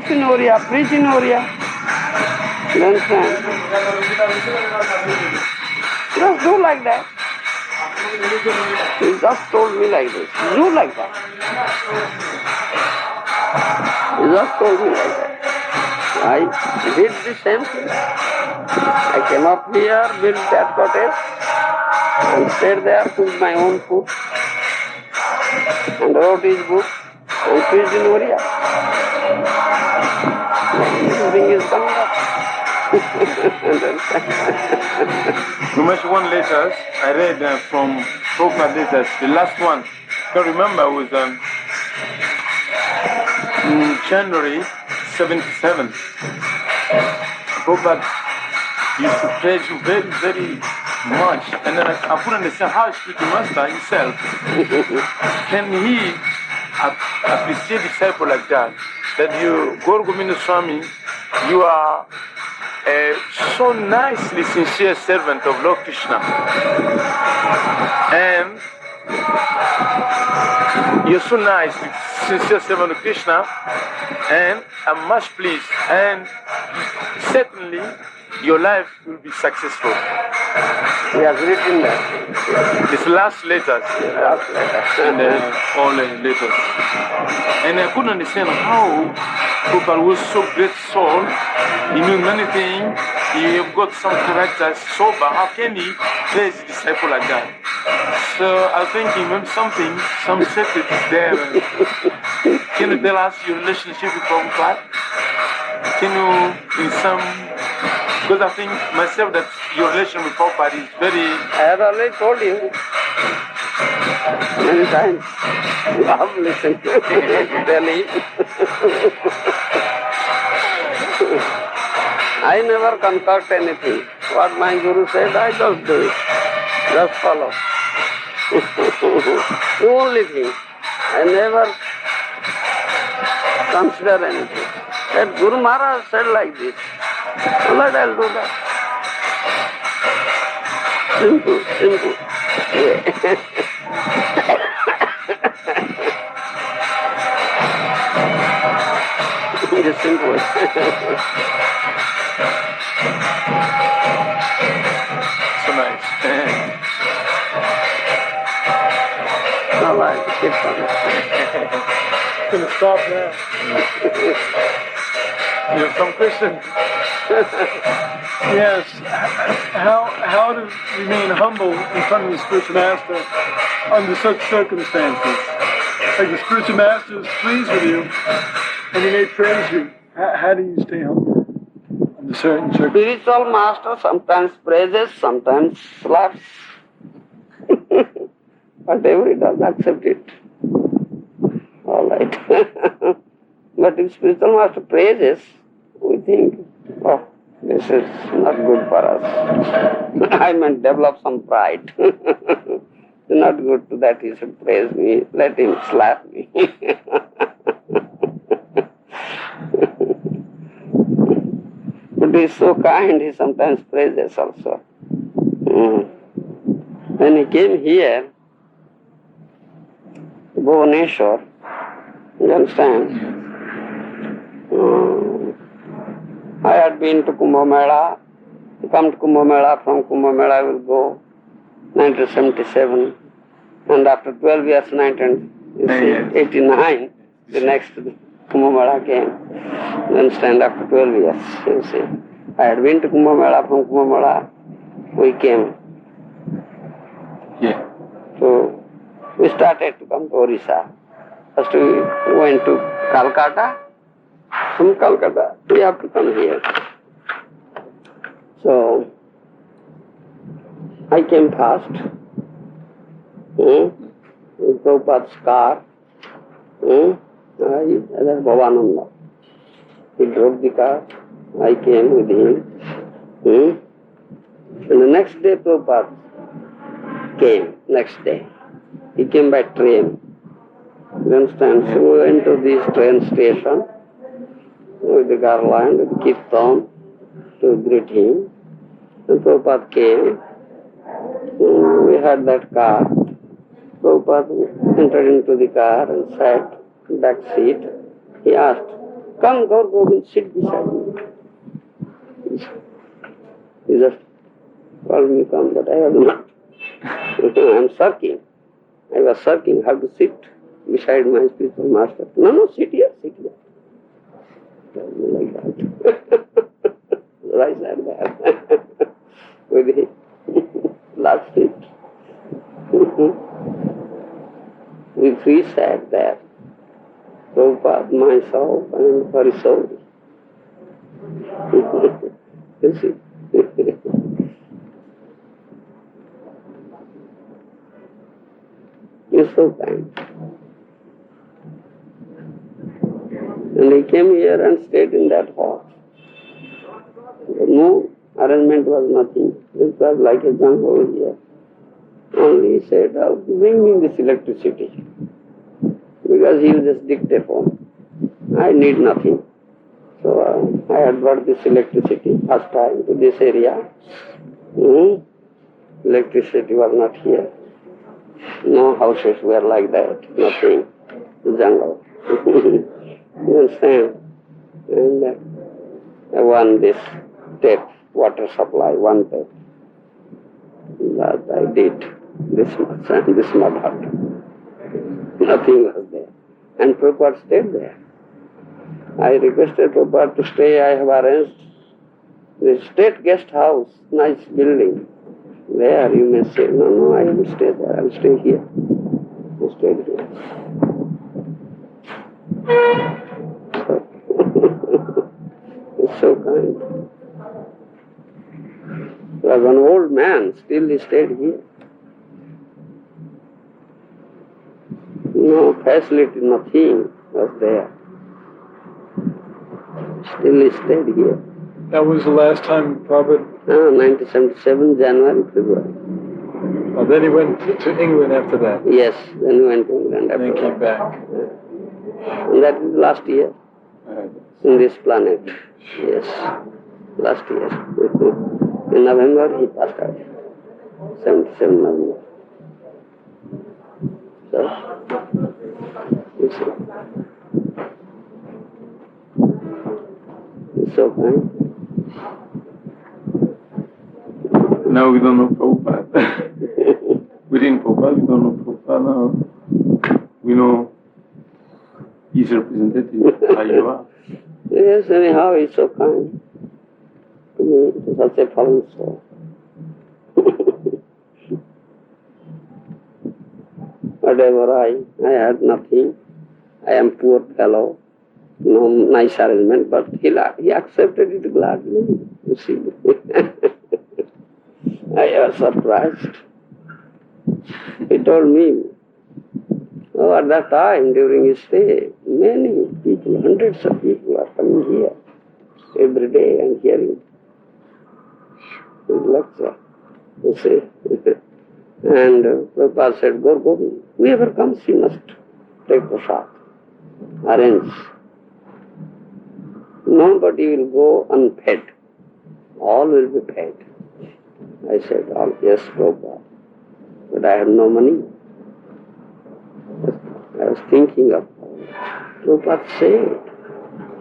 announce in Oriya, preach in Oriya. You understand? Just do like that. He just told me like this. Do like that. He just told me like that. I did the same thing. I came up here, built that cottage, and stayed there, cooked my own food, and wrote his book, and preached in Oriya. Everything is coming up. Remember one letter I read from Prabhupada letters, the last one, I can remember was in January 77. Prabhupada used to praise you very, very much. And then I couldn't understand how spiritual master himself can he appreciate disciple like that? That you, Govinda Swami, you are a so nicely sincere servant of Lord Krishna. And you're so nice, sincere servant of Krishna, and I'm much pleased. And certainly your life will be successful. He has written that. His last letters. Last letter. And all the letters. And I couldn't understand how Prabhupada was so great soul. He knew many things. He got some characters sober. How can he praise a disciple like that? So I think he meant something, some secret is there. Can you tell us your relationship with Prabhupada? Can you, in some, because I think myself that your relation with Prabhupada is very... I have already told you many times. You have listened to tell him. I never concoct anything. What my Guru said, I just do it. Just follow. The only thing. I never consider anything. That Guru Maharaj said like this. All right, I'll do that. Simple, simple. Yeah. Just simple. So nice. All right, keep on. Gonna stop now. You have some question? Yes. How to remain humble in front of the spiritual master under such circumstances? Like the spiritual master is pleased with you and he may praise you. How do you stay humble under certain circumstances? Spiritual master sometimes praises, sometimes slaps. Whatever he does, accept it. All right. But if spiritual master praises, we think, oh, this is not good for us. I might develop some pride. It's not good to that he should praise me. Let him slap me. But he is so kind, he sometimes praises also. When he came here, Bhubaneswar, you understand? I had been to Kumbh Mela, come to Kumbh Mela, from Kumbh Mela I will go, 1977, and after 12 years, 1989, the next Kumbh Mela came. You understand, after 12 years, you see. I had been to Kumbh Mela, from Kumbh Mela we came. Yeah. So, we started to come to Orissa. First we went to Calcutta. From Calcutta, we have to come here. So, I came fast. With Prabhupada's car. Bhavananda. He drove the car. I came with him. And the next day Prabhupada came, next day. He came by train. You understand? So we went to this train station with the garland, with the kirtan to greet him. And Prabhupada came. We had that car. Prabhupada entered into the car and sat back seat. He asked, Come, Gour Govind, sit beside me. He just called me, come, but I have not. I am searching. I was searching how to sit beside my spiritual master. No, no, sit here, sit here. Told me like that. Right there, with him. Last seat. We three sat there. Prabhupada, myself, and Harisori. You see? He's so kind. And he came here and stayed in that hall. No arrangement was nothing. It was like a jungle here. Only he said, oh, bring me this electricity. Because he uses dictaphone. I need nothing. So I had brought this electricity first time to this area. Electricity was not here. No houses were like that. Nothing. Jungle. You understand? And I won this tap, water supply, one tap. That I did this much and this much. Nothing was there. And Prabhupada stayed there. I requested Prabhupada to stay. I have arranged the state guest house, nice building. There you may say, no, no, I will stay there. I will stay here. I stayed here. He's so kind. He was an old man, still he stayed here. No facility, nothing was there. Still he stayed here. That was the last time Prabhupada... 1977, January, February. Oh, then he went to England after that. Yes, then he went to England after And then came back. And that is last year in this planet. Yes, last year. In November he passed out. 77 November. So, you see. It's so kind. Now we don't know Prabhupada. Within Prabhupada, we don't know Prabhupada now. We know his representative, Ayuva. Yes, anyhow, he's so kind to me, to such a fallen soul. Whatever I had nothing. I am poor fellow. No nice arrangement, but he accepted it gladly, you see. I was surprised. He told me, oh, at that time, during his stay, many people, hundreds of people are coming here every day and hearing his lecture, you see. And Prabhupada said, Gour Govind, whoever comes, he must take prasad, arrange. Nobody will go unfed. All will be fed. I said, oh, yes, Prabhupada. But I have no money. I was thinking of Prabhupada said,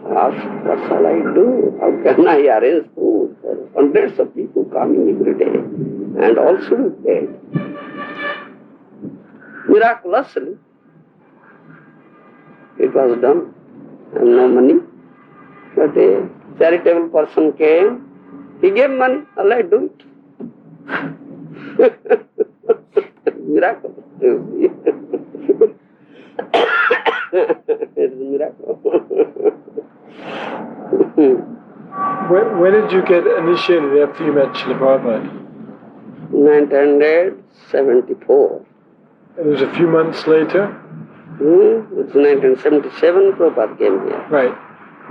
what shall I do? How can I arrange food for hundreds of people coming every day and all should be fed? Miraculously, it was done. I have no money. But a charitable person came, he gave money, Allah do it. Miracle. It's a miracle. When did you get initiated after you met Srila Prabhupada? 1974. It was a few months later? It's 1977 Prabhupada came here. Right.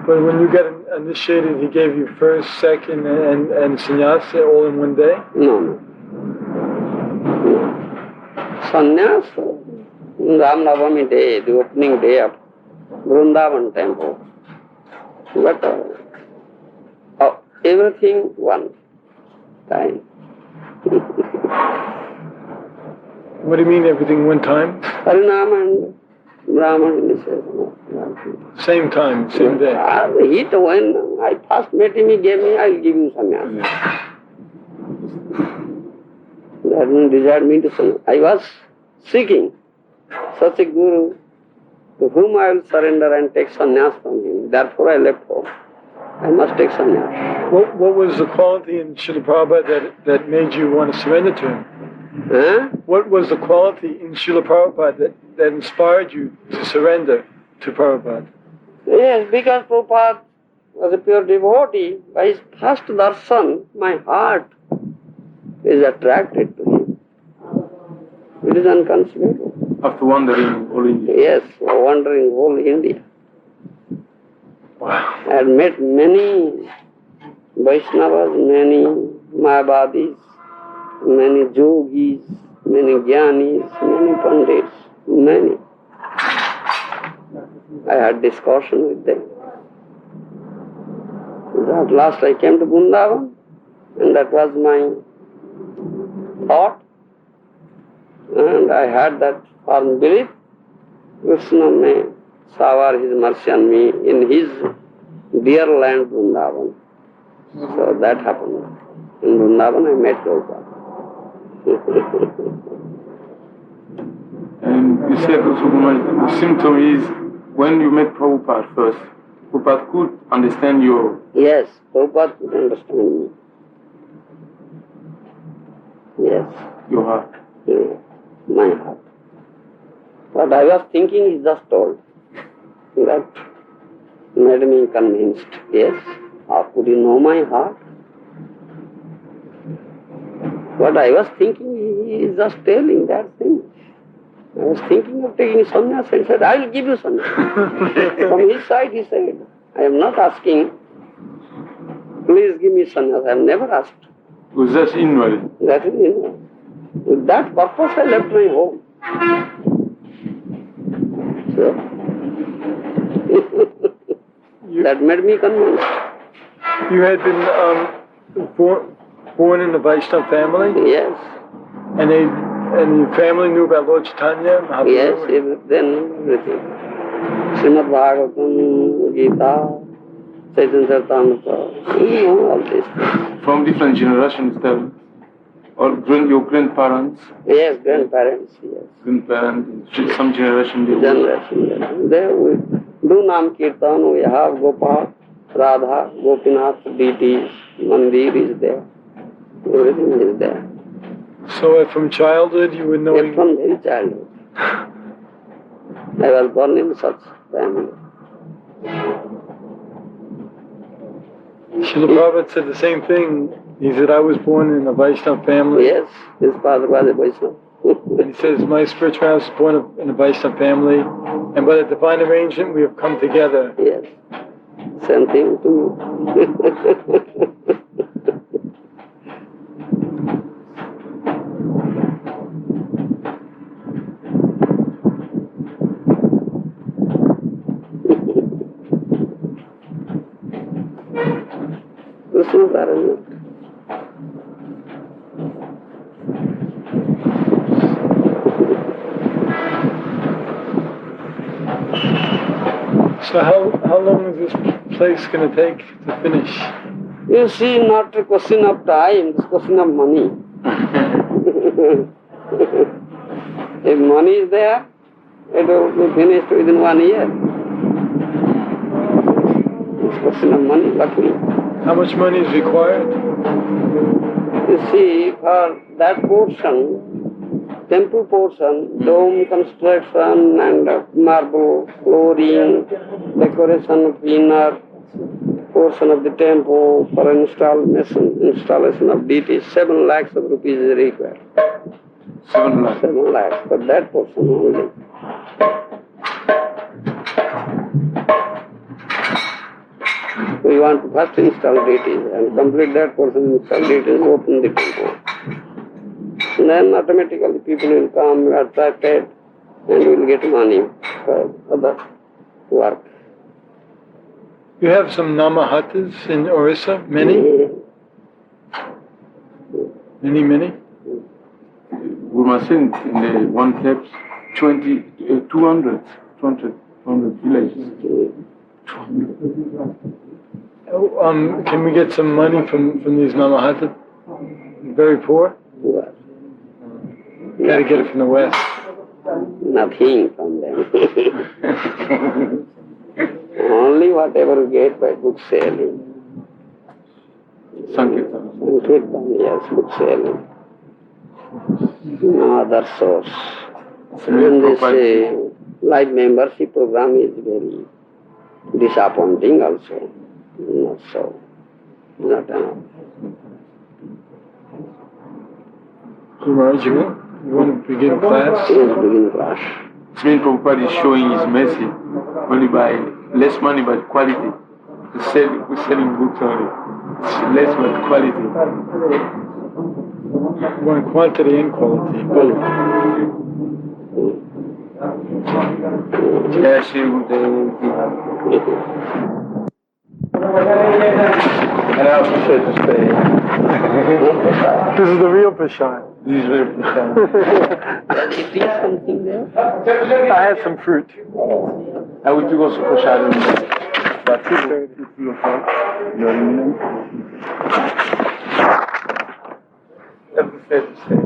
But when you got initiated, he gave you first, second, and sannyas all in one day? No. Sannyas, Ram Navami day, the opening day of Vrindavan temple. But everything one time. What do you mean everything one time? Harinam and Brahman initiation. Same time, same day. When I first met him, he gave me, I'll give you sannyas. That means desired me to sannyas. I was seeking such a guru to whom I will surrender and take sannyas from him. Therefore I left home. I must take sannyas. What was the quality in Srila Prabhupada that made you want to surrender to him? Huh? What was the quality in Srila Prabhupada that inspired you to surrender to Prabhupada? Yes, because Prabhupada was a pure devotee. By his first darshan, my heart is attracted to him. It is unconceivable. After wandering all India. Yes, wandering whole India. Wow. I had met many Vaishnavas, many Mayavadis, many yogis, many jnanis, many pandits, many. I had discussion with them. At last I came to Vrindavan, and that was my thought. And I had that firm belief, Krishna may shower his mercy on me in his dear land Vrindavan. So that happened. In Vrindavan I met Prabhupada. And you said also the symptom is when you met Prabhupada first, Prabhupada could understand your... Yes, Prabhupada could understand me. Yes. Your heart. Yes, my heart. What I was thinking is just told. That made me convinced. Yes, how could you know my heart? What I was thinking, he is just telling that thing. I was thinking of taking sannyas and said, I will give you sannyas. From his side he said, I am not asking, please give me sannyas. I have never asked. It was just inward. That is inward. With that purpose I left my home. So, that made me convinced. You had been born in a Vaishnava family? Yes. And your family knew about Lord Chaitanya? Mahaprabhu? Yes, then everything. Srimad Bhagavatam, Gita, Chaitanya Charitamrita, all these things. From different generations then? Or your grandparents? Yes, grandparents, yes. Grandparents, some generation they Generation, yes. There we do Nam Kirtan, we have Gopal, Radha, Gopinath, deities, Mandir is there. Everything is there. So from childhood you were knowing... Yes, from very childhood. I was born in such family. Srila Prabhupada said the same thing. He said, I was born in a Vaishnava family. Yes, his father was a Vaishnava. And he says, my spiritual master was born in a Vaishnava family, and by the divine arrangement we have come together. Yes, same thing to me. Krishna's arrangement. So how long is this place going to take to finish? You see, not a question of time, it's a question of money. If money is there, it will be finished within 1 year. It's a question of money, luckily. How much money is required? You see, for that portion, temple portion, dome construction and marble flooring, decoration of inner portion of the temple for installation of deities, 7 lakhs of rupees is required. 7 lakhs. 7 lakhs for that portion only. We want to first install deities and complete that portion, install deities, open the temple. Then automatically people will come, we are paid, and we will get money for other work. You have some Namahatas in Orissa? Many? Many? We must send in the one text 200. from the village. Can we get some money from these Maharajas? Very poor? Poor. Gotta get it from the West. Nothing from them. Only whatever you get by book selling. Sankirtan. Sankirtan, yes, book selling. No other source. And this life membership program is very disappointing also. Not so. Not enough. So Maharaj, you want to begin class? Yes, begin class. Srimad Prabhupada is showing his mercy only by less money but quality. We're selling books only. It's less but quality. We want quantity and quality, both. Yeah, she would. And I also said to stay. This is the real Prashad. This is very Prashad. Can you eat something there? I had some fruit. I will do also Prashad in about 2:30, 3 o'clock. You're in them. That's fair to say.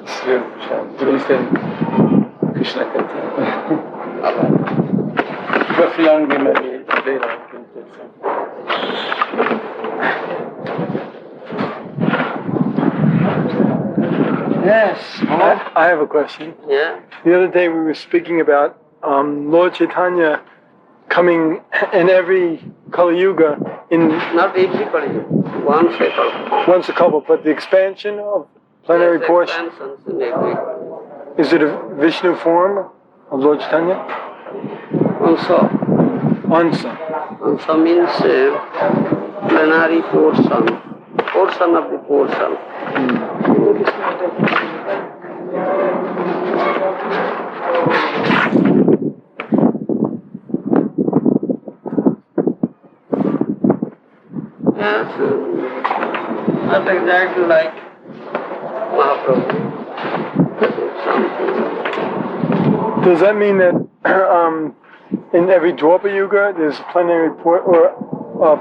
It's very Prashad. To listen Krishna Kirtan. But long we may be later on can take some. Yes. I have a question. Yeah. The other day we were speaking about Lord Chaitanya coming in every Kali Yuga in Not every Kali, once a couple. once a couple, but the expansion of plenary Yes, portion, expansions in every is it a Vishnu form of Lord Chaitanya? Also, Ansa. also means plenary portion, portion of the portion. Yes, not exactly like Mahaprabhu. Something. Does that mean that in every Dwapara Yuga there's a plenary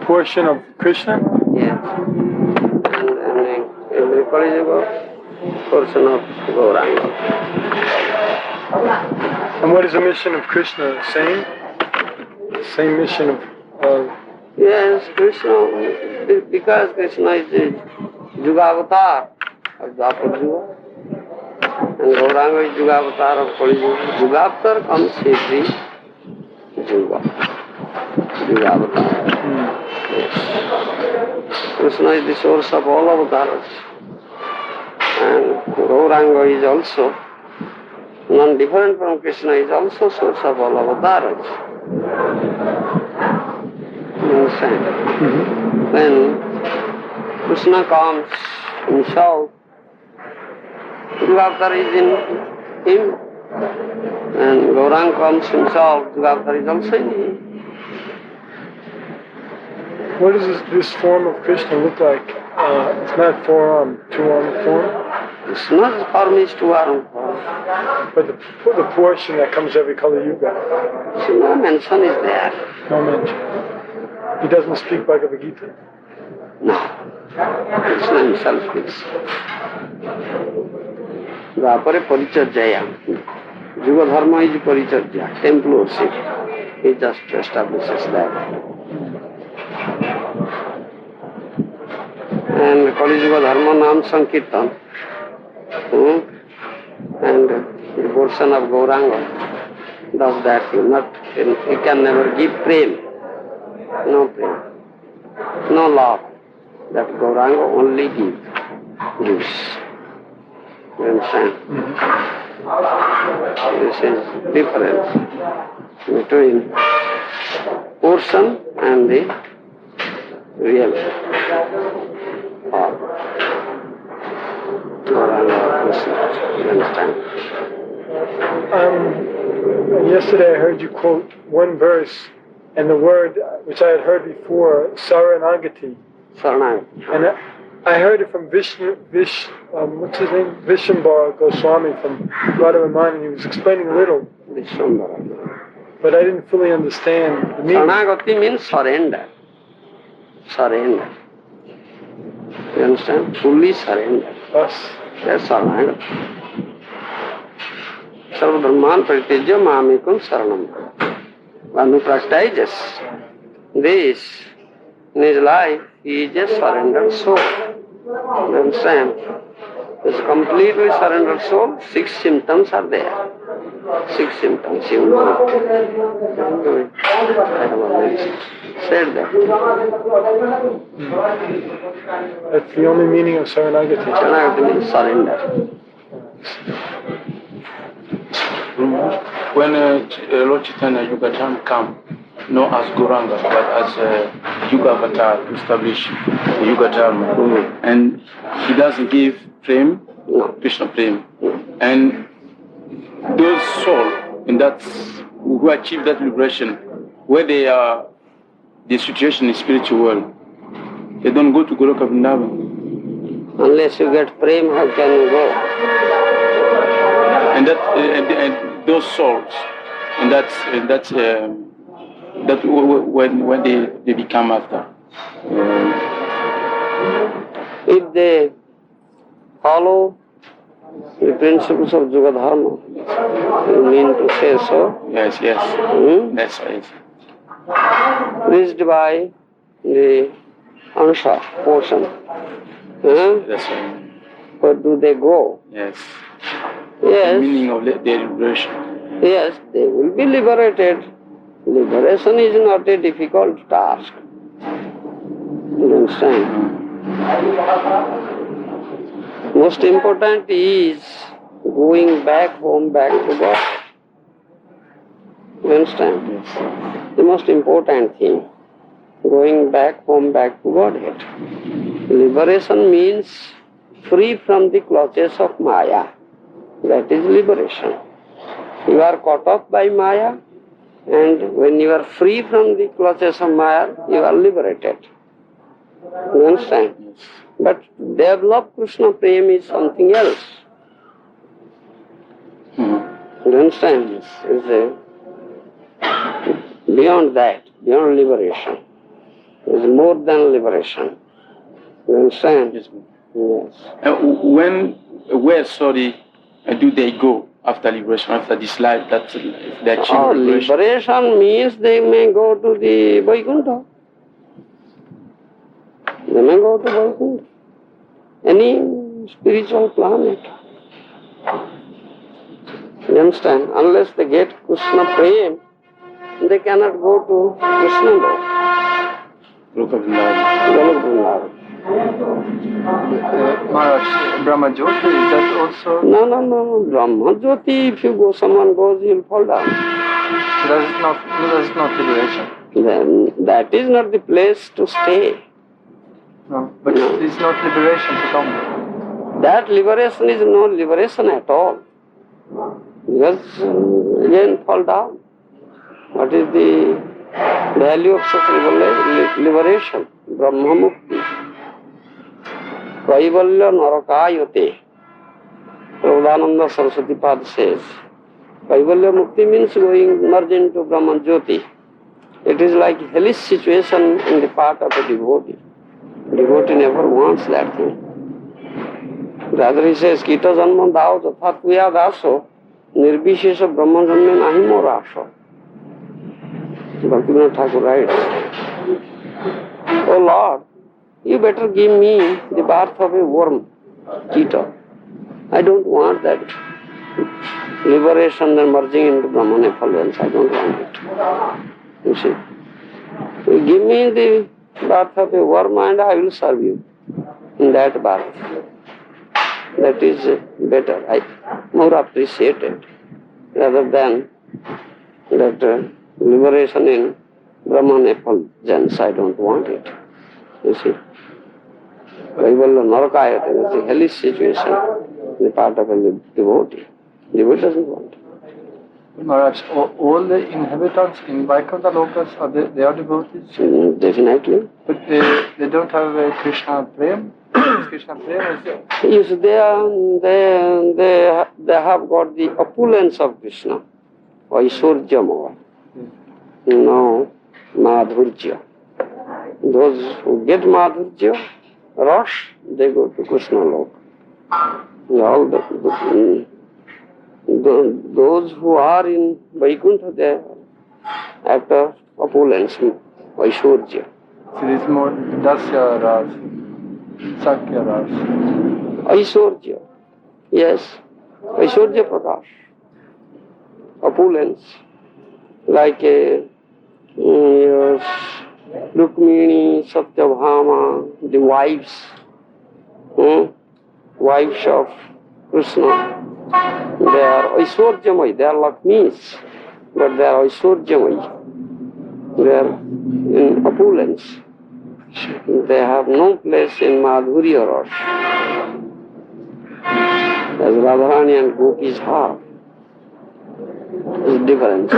portion of Krishna? Yes. And every Kali Yuga, portion of Gauranga. And what is the mission of Krishna? Same? Same mission of... Yes, Krishna, because Krishna is the Yuga avatar of Dwapara Yuga, and Gauranga is Yuga avatar of Kali Yuga. Yuga avatar comes every Yuga. Yuga avatar. Yes. Krishna is the source of all avatars. And Gauranga is also non-different from Krishna, is also source of all avatars. Understand? When Krishna comes himself, Yuga is in him, and Gauranga comes himself, Yuga is also in him. What does this form of Krishna look like? It's not four-arm, two-arm form, Krishna's form is two-arm form. but the portion that comes every Kali Yuga, So no mention is there. no mention. He doesn't speak Bhagavad Gita. No. Krishna himself speaks. Dwapare Paricharjaya. Yuga Dharma is Paricharjaya, temple worship. He just establishes that. And Kali Yuga Dharma Nam Sankirtan. And the portion of Gauranga does that. He can never give prem. No prem. No love. That Gauranga only gives. You understand? This is difference between portion and the real form. Gauranga Krishna. You understand? Yesterday I heard you quote one verse, and the word which I had heard before, Saranagati. Saranagati. And I heard it from what's his name? Vishwambara Goswami from Radharaman, and he was explaining a little. Vishwambara. But I didn't fully understand the meaning. Saranagati means surrender. Surrender. You understand? Fully surrender. Us. That's Saranagati. Sarva Brahman Paritejya Mamekam Saranam. One who practices this in his life, he is a surrendered soul. You understand? This completely surrendered soul, 6 symptoms are there. 6 symptoms. You know it. Do it. I have already said that. That's the only meaning of Saranagati. Saranagati means surrender. When Lord Chaitanya Yugatam come, not as Gauranga, but as a Yuga avatar to establish the Yuga Dharma, and he doesn't give Prem, Krishna Prem, and those souls, and that's who achieve that liberation, where they are, the situation in spiritual world, they don't go to Goloka Vrindavan. Unless you get prem, how can you go? And that and those souls, and that's that when they become after. If they follow the principles of Yoga Dharma, you mean to say so? Yes. That's right. Reached by the Ansha portion. That's right. Where do they go? Yes. Yes. The meaning of their liberation. Yes, they will be liberated. Liberation is not a difficult task. You understand? Most important is going back home, back to God. You understand? Yes. The most important thing, going back home, back to Godhead. Liberation means free from the clutches of Maya. That is liberation. You are caught up by Maya, and when you are free from the clutches of Maya, you are liberated. You understand? Yes. But develop Krishna Prem is something else. You understand? It's beyond that, beyond liberation. It's more than liberation. You understand? Yes. Yes. Where do they go after liberation, after this life that they achieve liberation? Liberation means they may go to the Vaikuntha. They may go to Vaikuntha. Any spiritual planet. You understand? Unless they get Krishna Prem, they cannot go to Krishna Lok. Goloka Vrindavan. Golok Vrindavan. Maharaj, Brahma Jyoti, is that also? No. Brahma Jyoti, if you go, someone goes, you'll fall down. That is not liberation. Then that is not the place to stay. No, but it is not liberation to come. That liberation is no liberation at all. Because again fall down. What is the value of such liberation? Brahma Mukti. Kaivalya Narakayate. Prabhupada Saraswati Pad says. Kaivalya Mukti means going merge into Brahman Jyoti. It is like hellish situation in the part of a devotee. Devotee never wants that thing. Rather he says, Kita Janma Dao Tatha Tuya Daso Nirbishesha Brahman Janme Nahi Morasho. Bhaktivinoda Thakur writes, Oh Lord, you better give me the birth of a worm, Kita. I don't want that liberation and merging into Brahman effluence. I don't want it. You see. You give me the birth of a worm and I will serve you in that birth. That is better. I more appreciated rather than that liberation in Brahman effulgence. I don't want it. You see. Kaivalya Narakayate is a hellish situation in the part of a devotee. Devotee doesn't want it. Maharaj, all the inhabitants in Vaikuntha Lokas, they are devotees? Definitely. But they don't have a Krishna Prem? Krishna Prem is there? Yes, they have got the opulence of Krishna, Aishwarya Moha. know Madhurya. Those who get Madhurya, Rush, they go to Krishna Lok. All those who are in Vaikuntha, they are after opulence, Aishwarya. So it is more Dasya Ras, Sakya Ras. Aishwarya, yes, Aishwarya Prakash. Opulence, like Rukmini, Satyabhama, the wives, wives of Krishna. They are Aishwarjamai, they are Lakshmis, but they are Aishwarjamai. They are in opulence. They have no place in Madhurya Rasa, as Radharani and Gopis have. There's difference.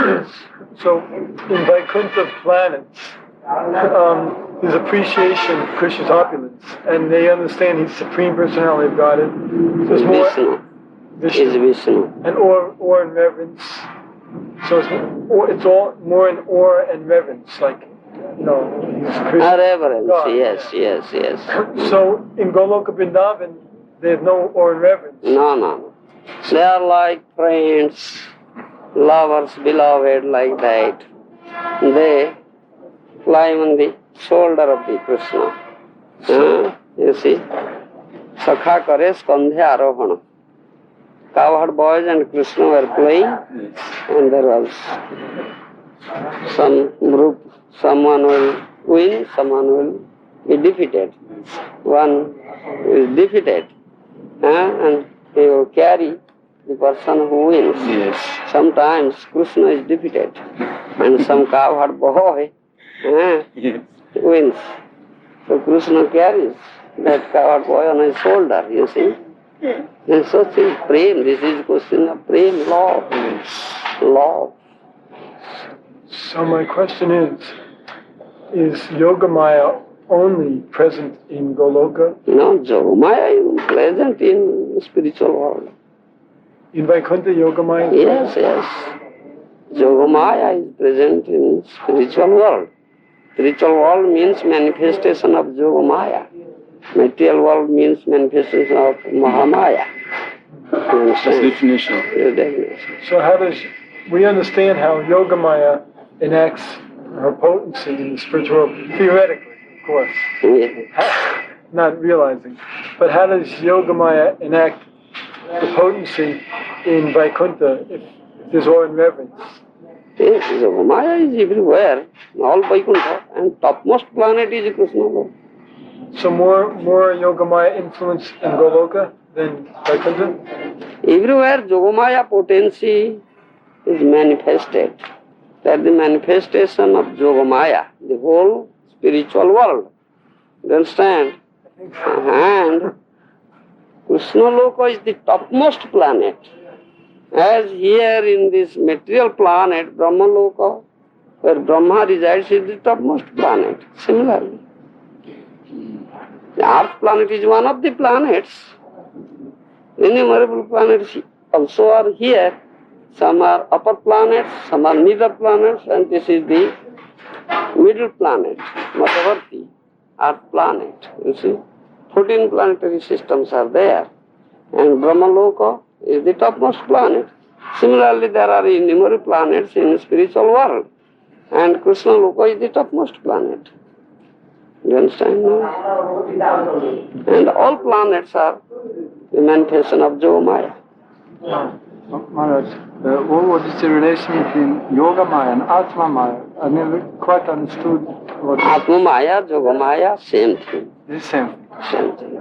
So, in Vaikuntha planets, there's appreciation of Krishna's opulence, and they understand He's Supreme Personality of Godhead. There's more Vishnu is Vishnu. and awe and reverence. So it's all more in awe and reverence, like He's Krishna. Reverence, God. yes. So in Goloka Vrindavan, there's no awe and reverence. No. They are like friends, lovers, beloved, like that. They climb on the shoulder of the Krishna. You see, Sakha kare skandhe arohana. Cowherd boys and Krishna were playing, and there was some group, someone will win, someone will be defeated. One is defeated, and he will carry the person who wins. Yes. Sometimes Krishna is defeated, and some cowherd boy wins. So Krishna carries that cowherd boy on his shoulder, you see. And so is prem. This is question of prem, love. Love. So my question is Yogamaya only present in Goloka? No, Yogamaya is present in spiritual world. In Vaikuntha, Yogamaya is present? Yes. Yogamaya is present in spiritual world. Spiritual world means manifestation of Yogamaya. Material world means manifestation of Mahamaya. You understand? Definition. Your definition. So how does we understand how Yogamaya enacts her potency in the spiritual world? Theoretically, of course. Yeah. Not realizing. But how does Yogamaya enact the potency in Vaikuntha if there's awe and reverence? Yes, Yogamaya is everywhere, all Vaikuntha, and topmost planet is Krishna Lok. So more Yogamaya influence in Goloka than Vaikuntha? Everywhere Yogamaya potency is manifested. That the manifestation of Yogamaya, the whole spiritual world. You understand? And Krishna Loka is the topmost planet. As here in this material planet, Brahma Loka, where Brahma resides, is the topmost planet. Similarly, the Earth planet is one of the planets. Innumerable planets also are here. Some are upper planets, some are middle planets, and this is the middle planet, Matavarti, Earth planet. You see, 14 planetary systems are there, and Brahmaloka is the topmost planet. Similarly, there are innumerable planets in the spiritual world, and Krishna Loka is the topmost planet. You understand now? And all planets are the manifestation of Yogamaya. Maharaj, what is the relation between Yoga Maya and Atma Maya? I never quite understood what Atma Maya, Yogamaya, same thing. the same. Same thing.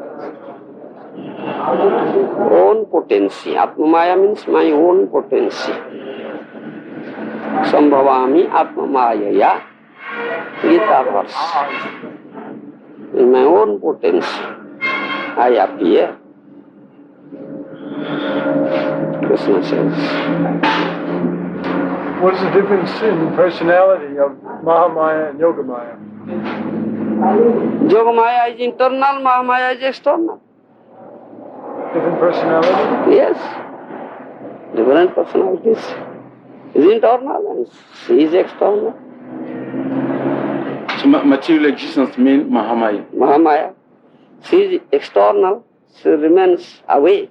Own potency. Atma Maya means my own potency. Sambhavami Atma Maya. Gita verse. In my own potency, I appear. Krishna says. What is the difference in personality of Mahamaya and Yogamaya? Yogamaya is internal, Mahamaya is external. Different personality? Yes. Different personalities. Is internal and she is external. So material existence means Mahamaya. Mahamaya. She is external, she remains away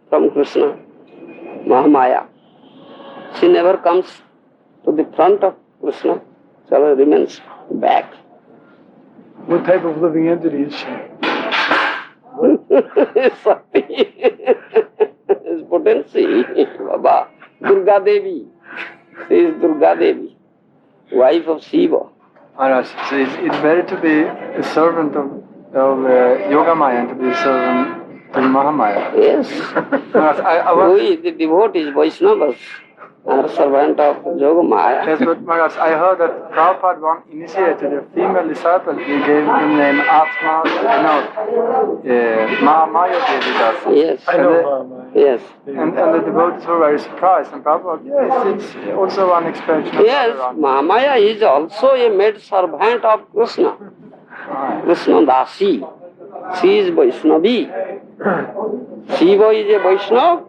from Krishna. Mahamaya. She never comes to the front of Krishna, she always remains back. What type of living entity is she? Sakti. Is potency. Baba. Durga Devi. She is Durga Devi, wife of Shiva. Maharaj, so it's better to be a servant of Yogamaya and to be a servant to Mahamaya. Yes. Maharaj, I was... We, the devotees, Vaishnavas, are servant of Yogamaya. Yes, but Maharaj, I heard that Prabhupada once initiated a female disciple. He gave him name Atma, Mahamaya Devi Das. Yes. I know Mahamaya. Yes. And the devotees were very surprised. And Prabhupada, yes, it's also one expression of Yes, Mahamaya is also a maid servant of Krishna. Krishna Dasi. She is Vaishnavi. Shiva is a Vaishnava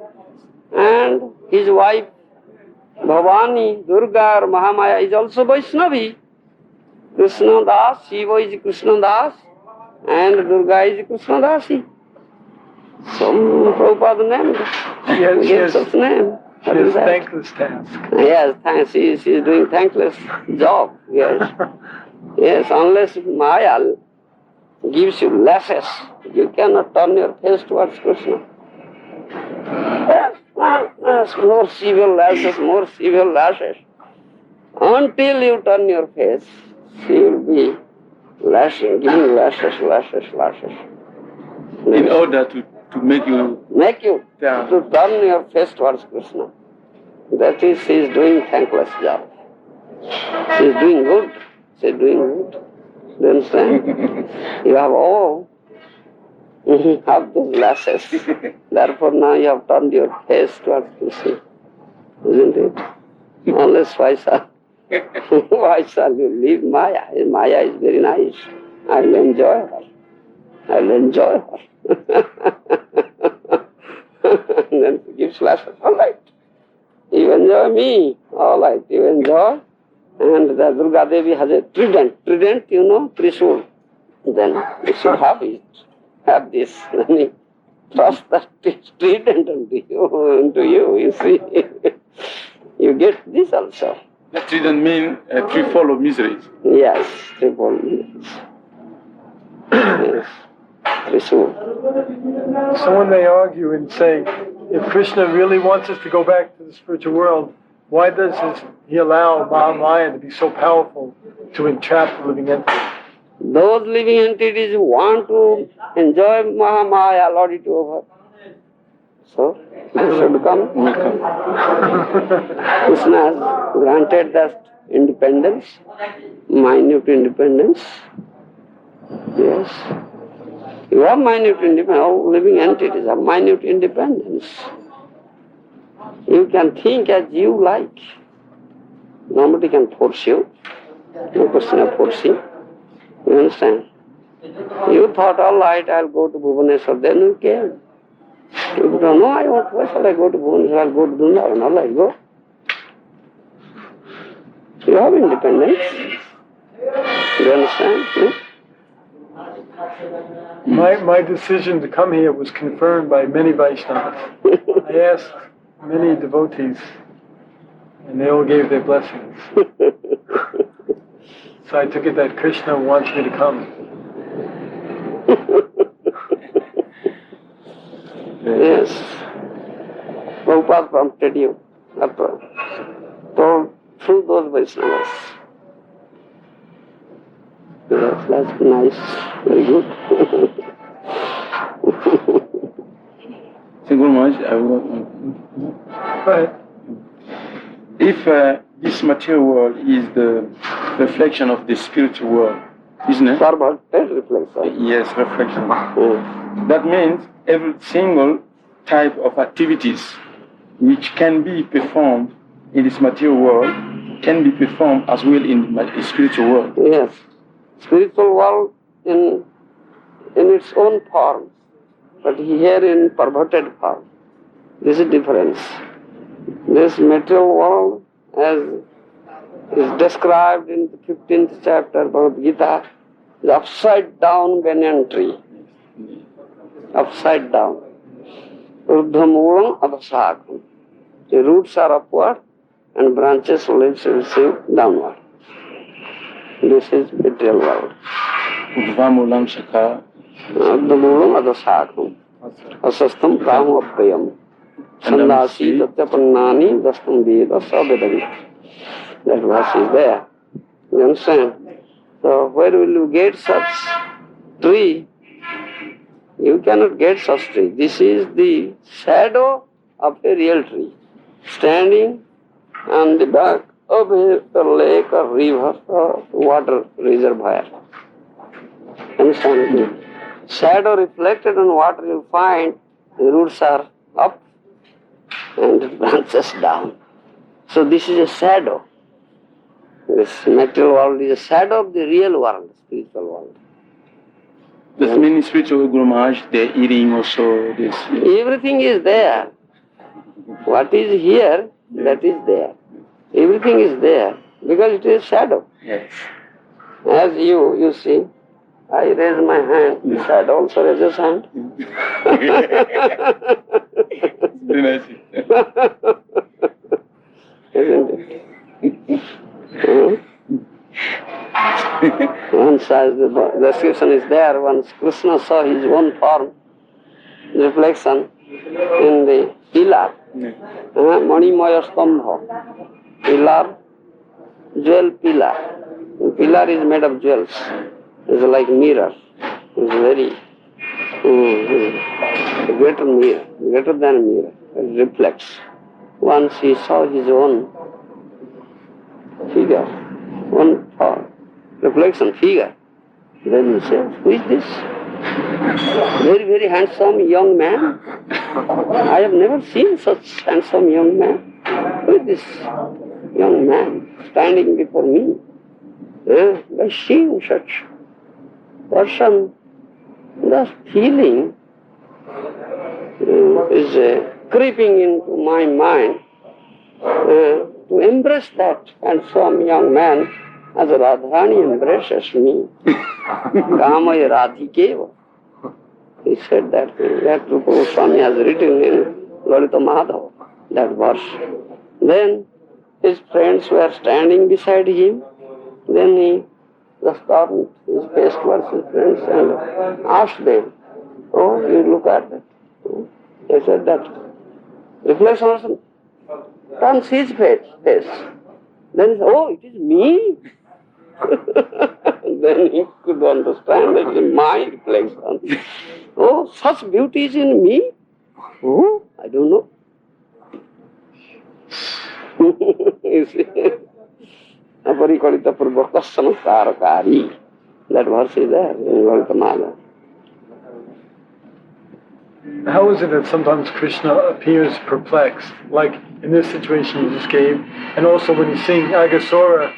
and his wife Bhavani, Durga or Mahamaya is also Vaishnavi. Krishna Das, Shiva is Krishna Das and Durga is Krishna Dasi. Some Prabhupada named. Yes, such name. What is that? thankless task. Yes, thanks. She is doing thankless job. Yes. Yes, unless Maya gives you lashes, you cannot turn your face towards Krishna. Yes, more severe lashes, more severe lashes. Until you turn your face, she will be lashing, giving lashes. In order to make you to turn your face towards Krishna. That is, she is doing thankless job. She is doing good. She is doing good. Do you understand? You have all have those lashes. Therefore now you have turned your face towards Krishna. Isn't it? Unless why shall you leave Maya? Maya is very nice. I will enjoy her. And then she gives lashes. All right. You enjoy me. All right. You enjoy. And the Durga Devi has a trident. Trident, you know, Trishul. Then you should have it. Have this. Then you thrust that trident into you, you see. You get this also. that trident means threefold of miseries. Yes, threefold miseries. Yes. Trishul. Someone may argue and say, if Krishna really wants us to go back to the spiritual world, why does he allow Mahamaya to be so powerful to entrap the living entity? Those living entities who want to enjoy Mahamaya, Lord it over. So, they should come. Krishna has granted that independence, minute independence. Yes. You have minute independence, all living entities have minute independence. You can think as you like. Nobody can force you. No question of forcing. You understand? You thought, all right, I'll go to Bhubaneswar, then you came. You don't know, why shall I go to Bhubaneswar? I'll go to Vrindavan, all right, go. You have independence. You understand? My decision to come here was confirmed by many Vaishnavas. I asked many devotees, and they all gave their blessings. So I took it that Krishna wants me to come. Yes. Prabhupada prompted you. Told through those Vaishnavas. Yes, that's nice. Very good. Thank you very much. Go ahead. If this material world is the reflection of the spiritual world, isn't it? Perverted reflection. Yes, reflection. That means every single type of activities which can be performed in this material world can be performed as well in the spiritual world. Yes. Spiritual world in its own form, but here in perverted form. This is difference. This material world has is described in the 15th chapter Bhagavad Gita, the upside down banyan tree. Upside down. Urdhvamulam adhasakam. The roots are upward and branches receive downward. This is material world. Urdhvamulam shakha. Urdhvamulam adhasakam. Asastam prahu apayam. Sandasi tatyapannani dastam veda savedami. That verse is there. You understand? So where will you get such tree? You cannot get such tree. This is the shadow of a real tree, standing on the back of a lake or river or water reservoir. Understand? Shadow reflected on water, you find the roots are up and the branches down. So this is a shadow. This material world is a shadow of the real world, spiritual world. Does mean spiritual Guru Maharaj, they're eating also this? Everything is there. What is here, that is there. Everything is there because it is shadow. Yes. As you see, I raise my hand, the shadow also raises hand. Very nice. Isn't it? Once, as the description is there, once Krishna saw his own form, reflection in the pillar, Manimaya Stambha, pillar, jewel pillar. The pillar is made of jewels. It's like mirror. It's very greater mirror, greater than a mirror. It reflects. Once he saw his own figure, one reflection figure. Then he said, who is this? Very, very handsome young man. I have never seen such handsome young man. Who is this young man standing before me? By seeing such person, the feeling is creeping into my mind to embrace that handsome young man as Radharani embraces me. Kamaya Radhikeva. He said that Swami has written in Lalita Madhava, that verse. Then his friends were standing beside him. Then he just turned his face towards his friends and asked them, oh, you look at that. He said that reflection also turns his face. Then he said, oh, it is me. Then he could understand that it is my reflection. Oh, such beauty is in me? Oh, I don't know. You see, Aparikalita Purvakasana Karakari. That verse is there in Lalita. How is it that sometimes Krishna appears perplexed, like in this situation you just gave, and also when he's seeing Agasura?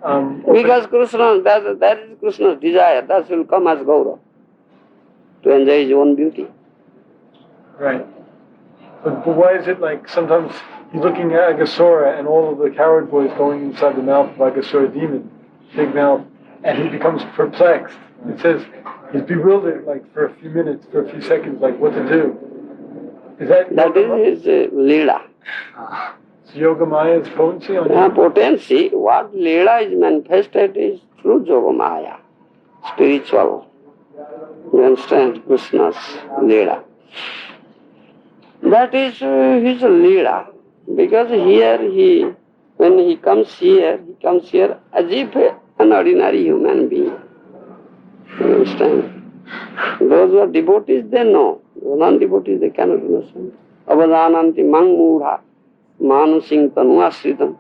Because Krishna, that is Krishna's desire, that will come as Gour, to enjoy his own beauty. Right. But why is it like sometimes he's looking at Agasura and all of the coward boys going inside the mouth of Agasura demon, big mouth, and he becomes perplexed. It says he's bewildered like for a few minutes, for a few seconds, like what to do. Is that is his Leela. So Yogamaya's potency on him? Potency, what Leela is manifested is through Yogamaya, spiritual. You understand? Krishna's Leela. That is his Leela. Because here when he comes here as if an ordinary human being. You understand? Those who are devotees, they know. Those non-devotees, they cannot understand. Avadananti mang mudha, manusing tanu asritam.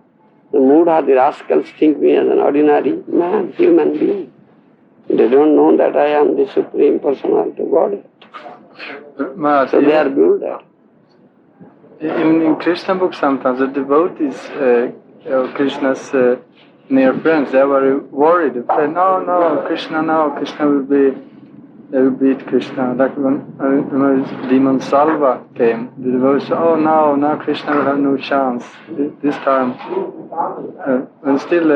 The mudha, the rascals, think me as an ordinary man, human being. They don't know that I am the Supreme Personality of Godhead. So they are bewildered. In Krishna books sometimes the devotees of Krishna's near friends, they were worried. They said, no, Krishna will be they will beat Krishna. Like when demon Salva came, the devotees said, oh no, now Krishna will have no chance this time. And still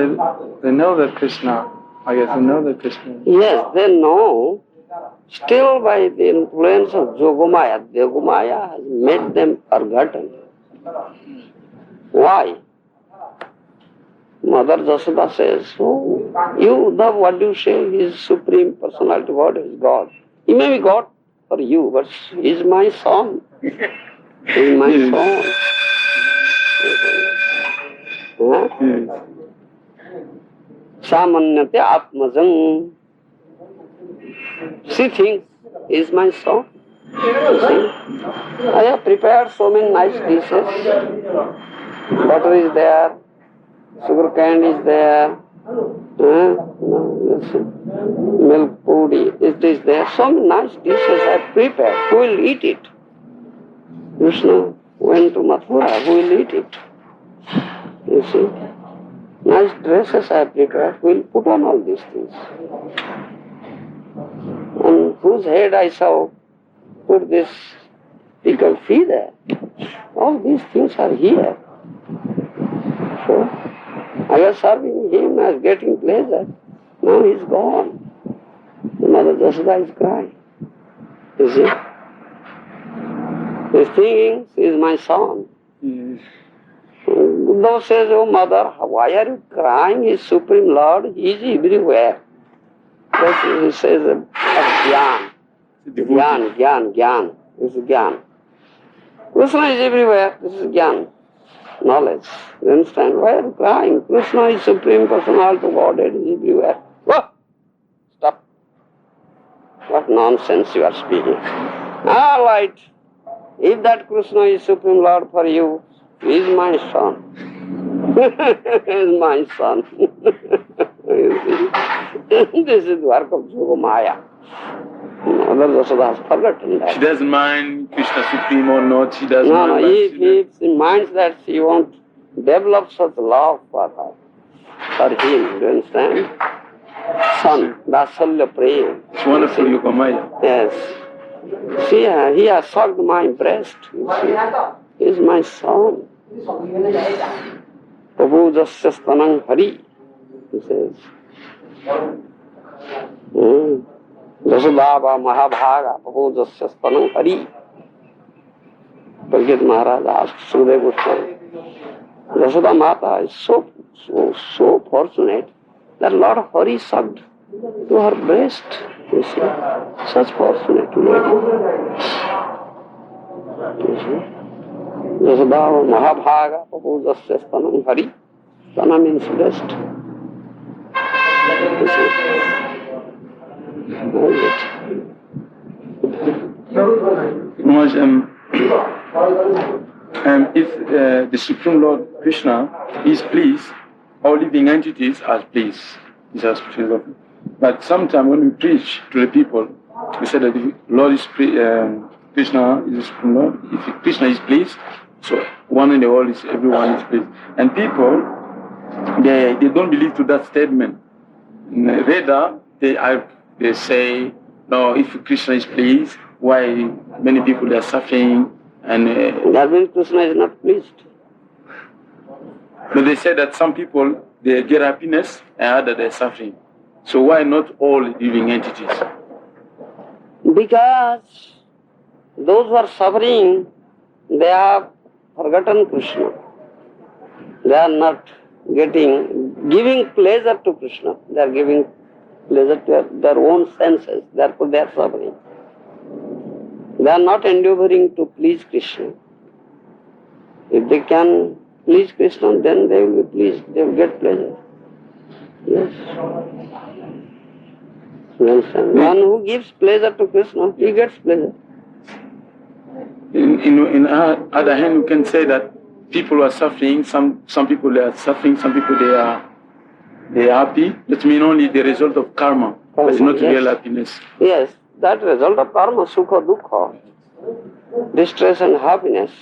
they know that Krishna, I guess they know that Krishna. Yes, they know. Still by the influence of Yogamaya has made them forgotten. Why? Mother Jasoda says, oh, you Uddhav, what do you say? He is Supreme Personality, what is God? He may be God for you, but he is my son. He is my son. Samanyate Atmajam. She thinks he is my son. See? I have prepared so many nice dishes. Butter is there, sugar candy is there, milk pudi, it is there. So many nice dishes I have prepared. Who will eat it? Krishna went to Mathura. Who will eat it? You see? Nice dresses I have prepared. Who will put on all these things? On whose head I shall put this pickled feather? All these things are here. So, I was serving him, I was getting pleasure. Now he's gone. The Mother Jasoda is crying. You see? He's thinking, he is my son. Buddha says, oh mother, why are you crying? He is Supreme Lord, he is everywhere. But he says, Gyan. Gyan. This is Gyan. Krishna is everywhere, this is Gyan. Knowledge. You understand? Why are you crying? Krishna is Supreme Personality of Godhead, is everywhere. Whoa! Stop. What nonsense you are speaking. All right. If that Krishna is Supreme Lord for you, he is my son. He is my son. This is the work of Yogamaya. Mother Jasoda has forgotten that. She doesn't mind Krishna Supreme or not. She doesn't mind. No, if she minds that she won't develop such love for her, for him, do you understand? Son, Dasalya Prem. It's wonderful, Yogamaya. Yes. See, he has sucked my breast. You see. He is my son. Prabhu Jasya Stanang Hari, he says. Jasodava Mahabhaga, Prabhu Jasya Stanang Hari. Forget Maharaja asked Sukadeva Goswami. Jasoda Mata is so fortunate that Lord Hari sucked to her breast. You see, such fortunate lady. You see, Jasodava Mahabhaga, Prabhu Jasya Stanang Hari. Stana means breast. You see. If the Supreme Lord Krishna is pleased, all living entities are pleased. But sometimes when we preach to the people, we say that if Lord is Krishna is the Supreme Lord. If Krishna is pleased, so one in the world is everyone is pleased. And people, they don't believe to that statement. Rather, they say, no, if Krishna is pleased, why many people are suffering? And that means Krishna is not pleased. But they say that some people, they get happiness and others they're suffering. So why not all living entities? Because those who are suffering, they have forgotten Krishna. They are not giving pleasure to Krishna. They are giving pleasure to their own senses. Therefore they are suffering. They are not endeavoring to please Krishna. If they can please Krishna, then they will be pleased. They will get pleasure. Yes. You understand? One who gives pleasure to Krishna, he gets pleasure. In other hand, we can say that people are suffering. Some people they are suffering. Some people they are happy. That means only the result of karma. It's not real happiness. Yes, that result of karma, sukha, dukkha, distress and happiness.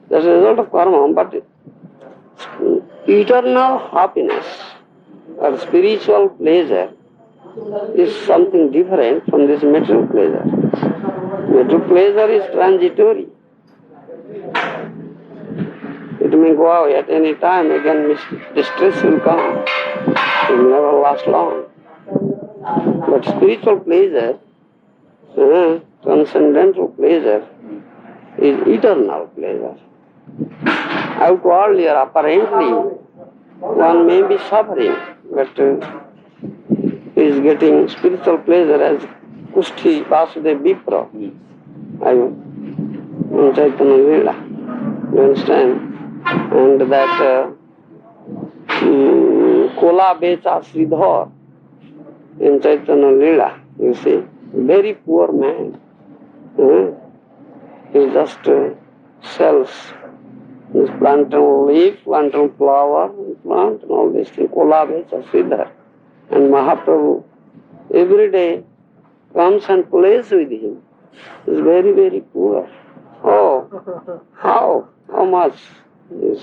That's the result of karma. But eternal happiness or spiritual pleasure is something different from this material pleasure. Material pleasure is transitory. It may go away at any time, again distress will come. It will never last long. But spiritual pleasure, transcendental pleasure, is eternal pleasure. Outwardly or apparently, one may be suffering, but is getting spiritual pleasure as Kushti Vasudev Vipra. In Chaitanya Lila. You understand? And that Kola Becha Sridhar in Chaitanya Lila, you see, very poor man. He just sells this plantain leaf, plantain flower, plant and all these things, Kola Becha Sridhar. And Mahaprabhu every day comes and plays with him. He's very, very poor. Oh, how much? He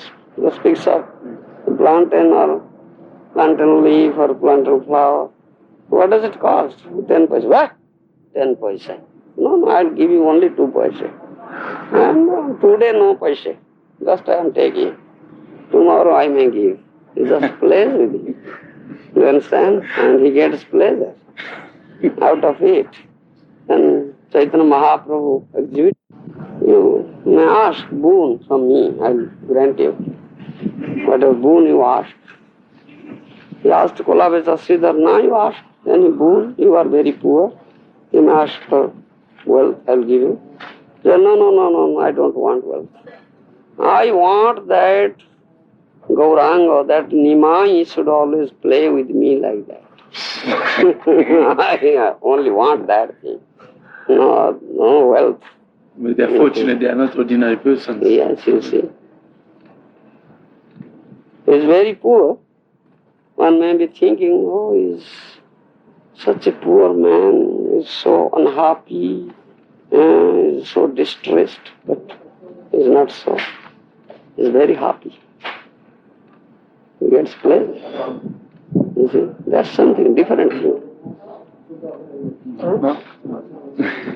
speaks of plantain or plantain leaf or plantain flower. What does it cost? 10 paisa. What? 10 paisa. No, I'll give you only 2 paisa. And today no paisa. Just I am taking. Tomorrow I may give. He just plays with him. You understand? And he gets pleasure out of it. And Chaitanya Mahaprabhu exhibits. You may ask boon from me, I'll grant you. Whatever boon you ask. He asked Kolabecha Sridhar, now you ask any boon, you are very poor. You may ask for wealth, I'll give you. He said, no, I don't want wealth. I want that Gauranga, that Nimai should always play with me like that. I only want that thing. No wealth. But they are fortunate, they are not ordinary persons. Yes, you see. He's very poor. One may be thinking, oh, he's such a poor man, he's so unhappy, he's so distressed, but he's not so. He's very happy. He gets pleasure. You see, that's something different.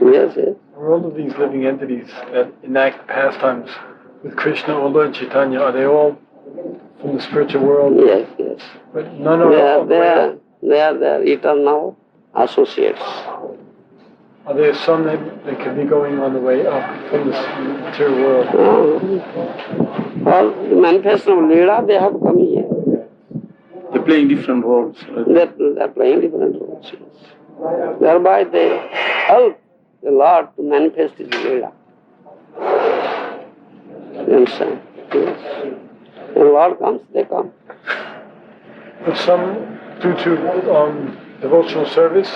Yes. Are all of these living entities that enact pastimes with Krishna or Lord Chaitanya, are they all from the spiritual world? Yes. But none are They are their eternal associates. Are there some that could be going on the way up from this material world? All the manifestation of Leela, they have come here. They're playing different roles. They're playing different roles. Yes. Thereby they help the Lord to manifest His Leela. You understand? Yes. When the Lord comes, they come. But some, due to devotional service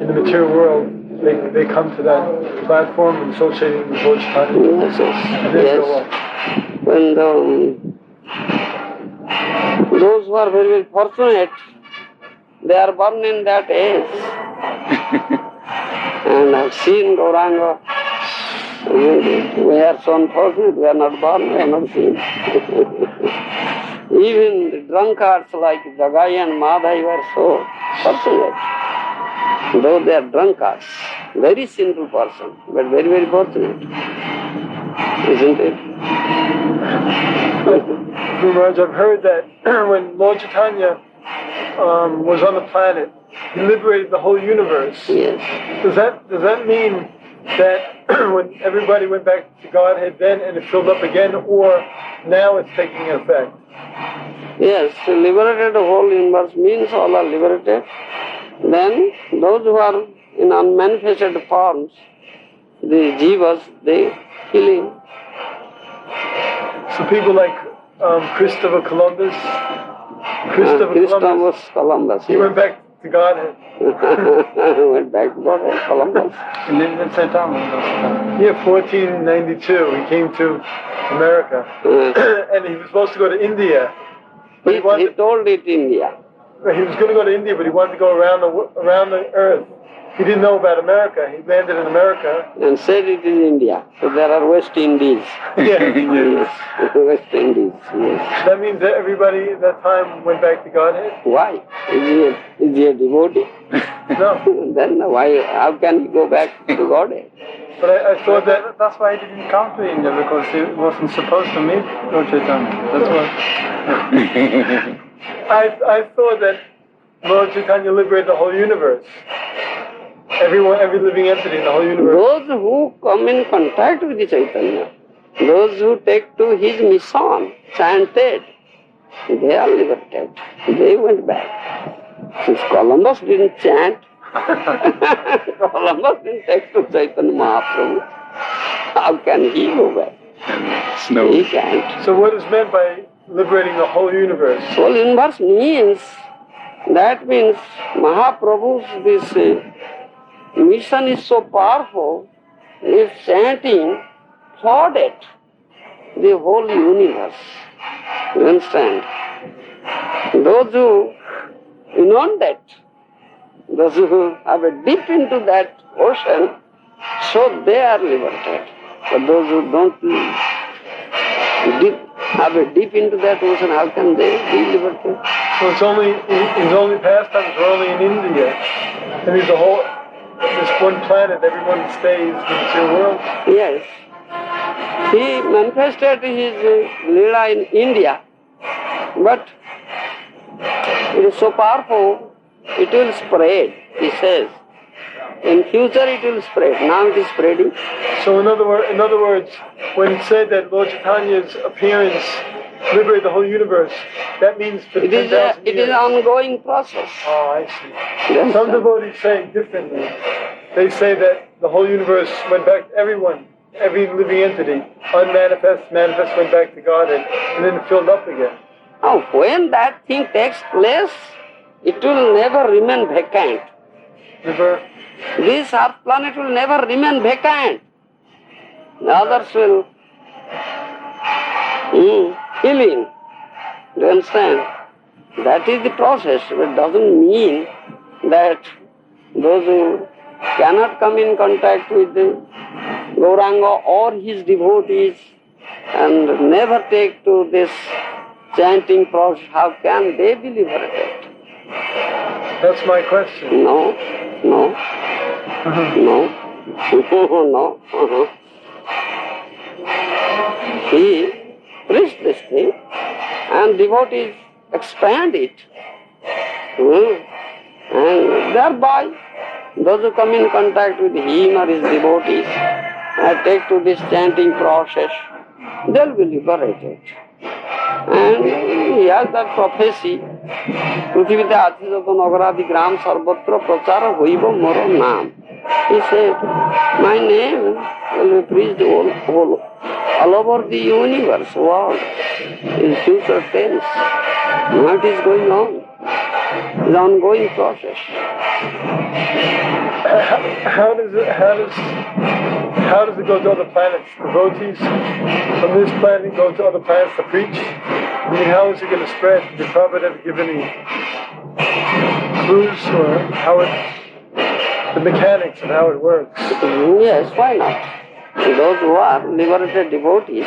in the material world, they come to that platform associating with Lord Chaitanya. Yes. And then go up. When those who are very, very fortunate, they are born in that age. And I've seen Gauranga. We are so unfortunate, we are not born, we are not seen. Even the drunkards like Jagai and Madhai were so fortunate. Though they are drunkards, very sinful person, but very, very fortunate. Isn't it? Guru Maharaj, I've heard that when Lord Chaitanya was on the planet, he liberated the whole universe. Yes. Does that mean that when everybody went back to Godhead then and it filled up again, or now it's taking effect? Yes, to liberate the whole universe means all are liberated. Then those who are in unmanifested forms, the jivas, they kill him. So people like Christopher Columbus. Columbus. He went back to Godhead. Went back to Godhead, Columbus. And then at that time, Yeah, 1492, he came to America. And he was supposed to go to India. But He told it India. he was going to go to India, but he wanted to go around the earth. He didn't know about America. He landed in America. And said it is India. So there are West Indies. Yeah. Yes. West Indies, yes. That means that everybody at that time went back to Godhead? Why? Is he a devotee? No. Then why? How can he go back to Godhead? But I thought that... That's why he didn't come to India, because he wasn't supposed to meet Lord Chaitanya. That's why. I thought that Lord Chaitanya liberated the whole universe. Every living entity in the whole universe. Those who come in contact with the Chaitanya, those who take to his mission, chanted, they are liberated. They went back. Since Columbus didn't chant, Columbus didn't take to Chaitanya Mahaprabhu, how can he go back? No. He can't. So what is meant by liberating the whole universe? Soul inverse means, that means Mahaprabhu's this mission is so powerful, his chanting flooded the whole universe. You understand? Those who inundate, those who have a dip into that ocean, so they are liberated. But those who don't have a dip into that ocean, how can they be liberated? So it's only, his only pastimes are only in India. And there's this one planet, everyone stays in the two worlds. Yes. He manifested his Leela in India, but it is so powerful, it will spread, he says. In future it will spread. Now it is spreading. So in other words, when it said that Lord Chaitanya's appearance liberated the whole universe, that means for It is 10,000 it years. is an ongoing process. Oh, I see. Yes, Some sir. devotees say it differently. They say that the whole universe went back to everyone, every living entity, unmanifest, manifest, went back to Godhead, and then it filled up again. Now, when that thing takes place, it will never remain vacant. Never. This earth planet will never remain vacant. The others will fill in. Do you understand? That is the process. It doesn't mean that those who cannot come in contact with the Gauranga or his devotees and never take to this chanting process, how can they be liberated? That's my question. No. No. He preached this thing and devotees expand it. And thereby, those who come in contact with him or his devotees and take to this chanting process, they'll be liberated. And he has that prophecy, Prithivite Ati Jato Nagaradi Gram Sarvatra Prachara Hoiva Moro Nam. He said, my name will be preached all over the universe, world, in future tense. What is going on? It's an ongoing process. How does it go to other planets? Devotees from this planet go to other planets to preach? I mean, how is it going to spread? Did Prabhupada ever give any clues or how the mechanics of how it works? Yes, why not? Those who are liberated devotees,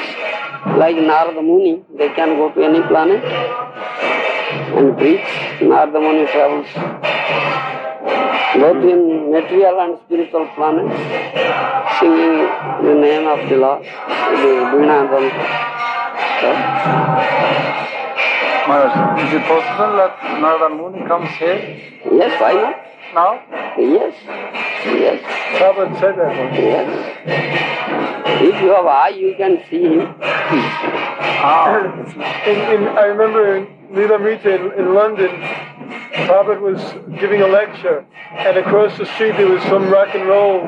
like Narada Muni, they can go to any planet and preach. Narada Muni travels both in material and spiritual planets, singing the name of the Lord, the Veena. Maharaj, is it possible that Narada Muni comes here Yes, why not? now? Yes. Prabhupada said that once. Yes. If you have eye, you can see him. I remember in Leelamrita in London, Prabhupada was giving a lecture, and across the street there was some rock and roll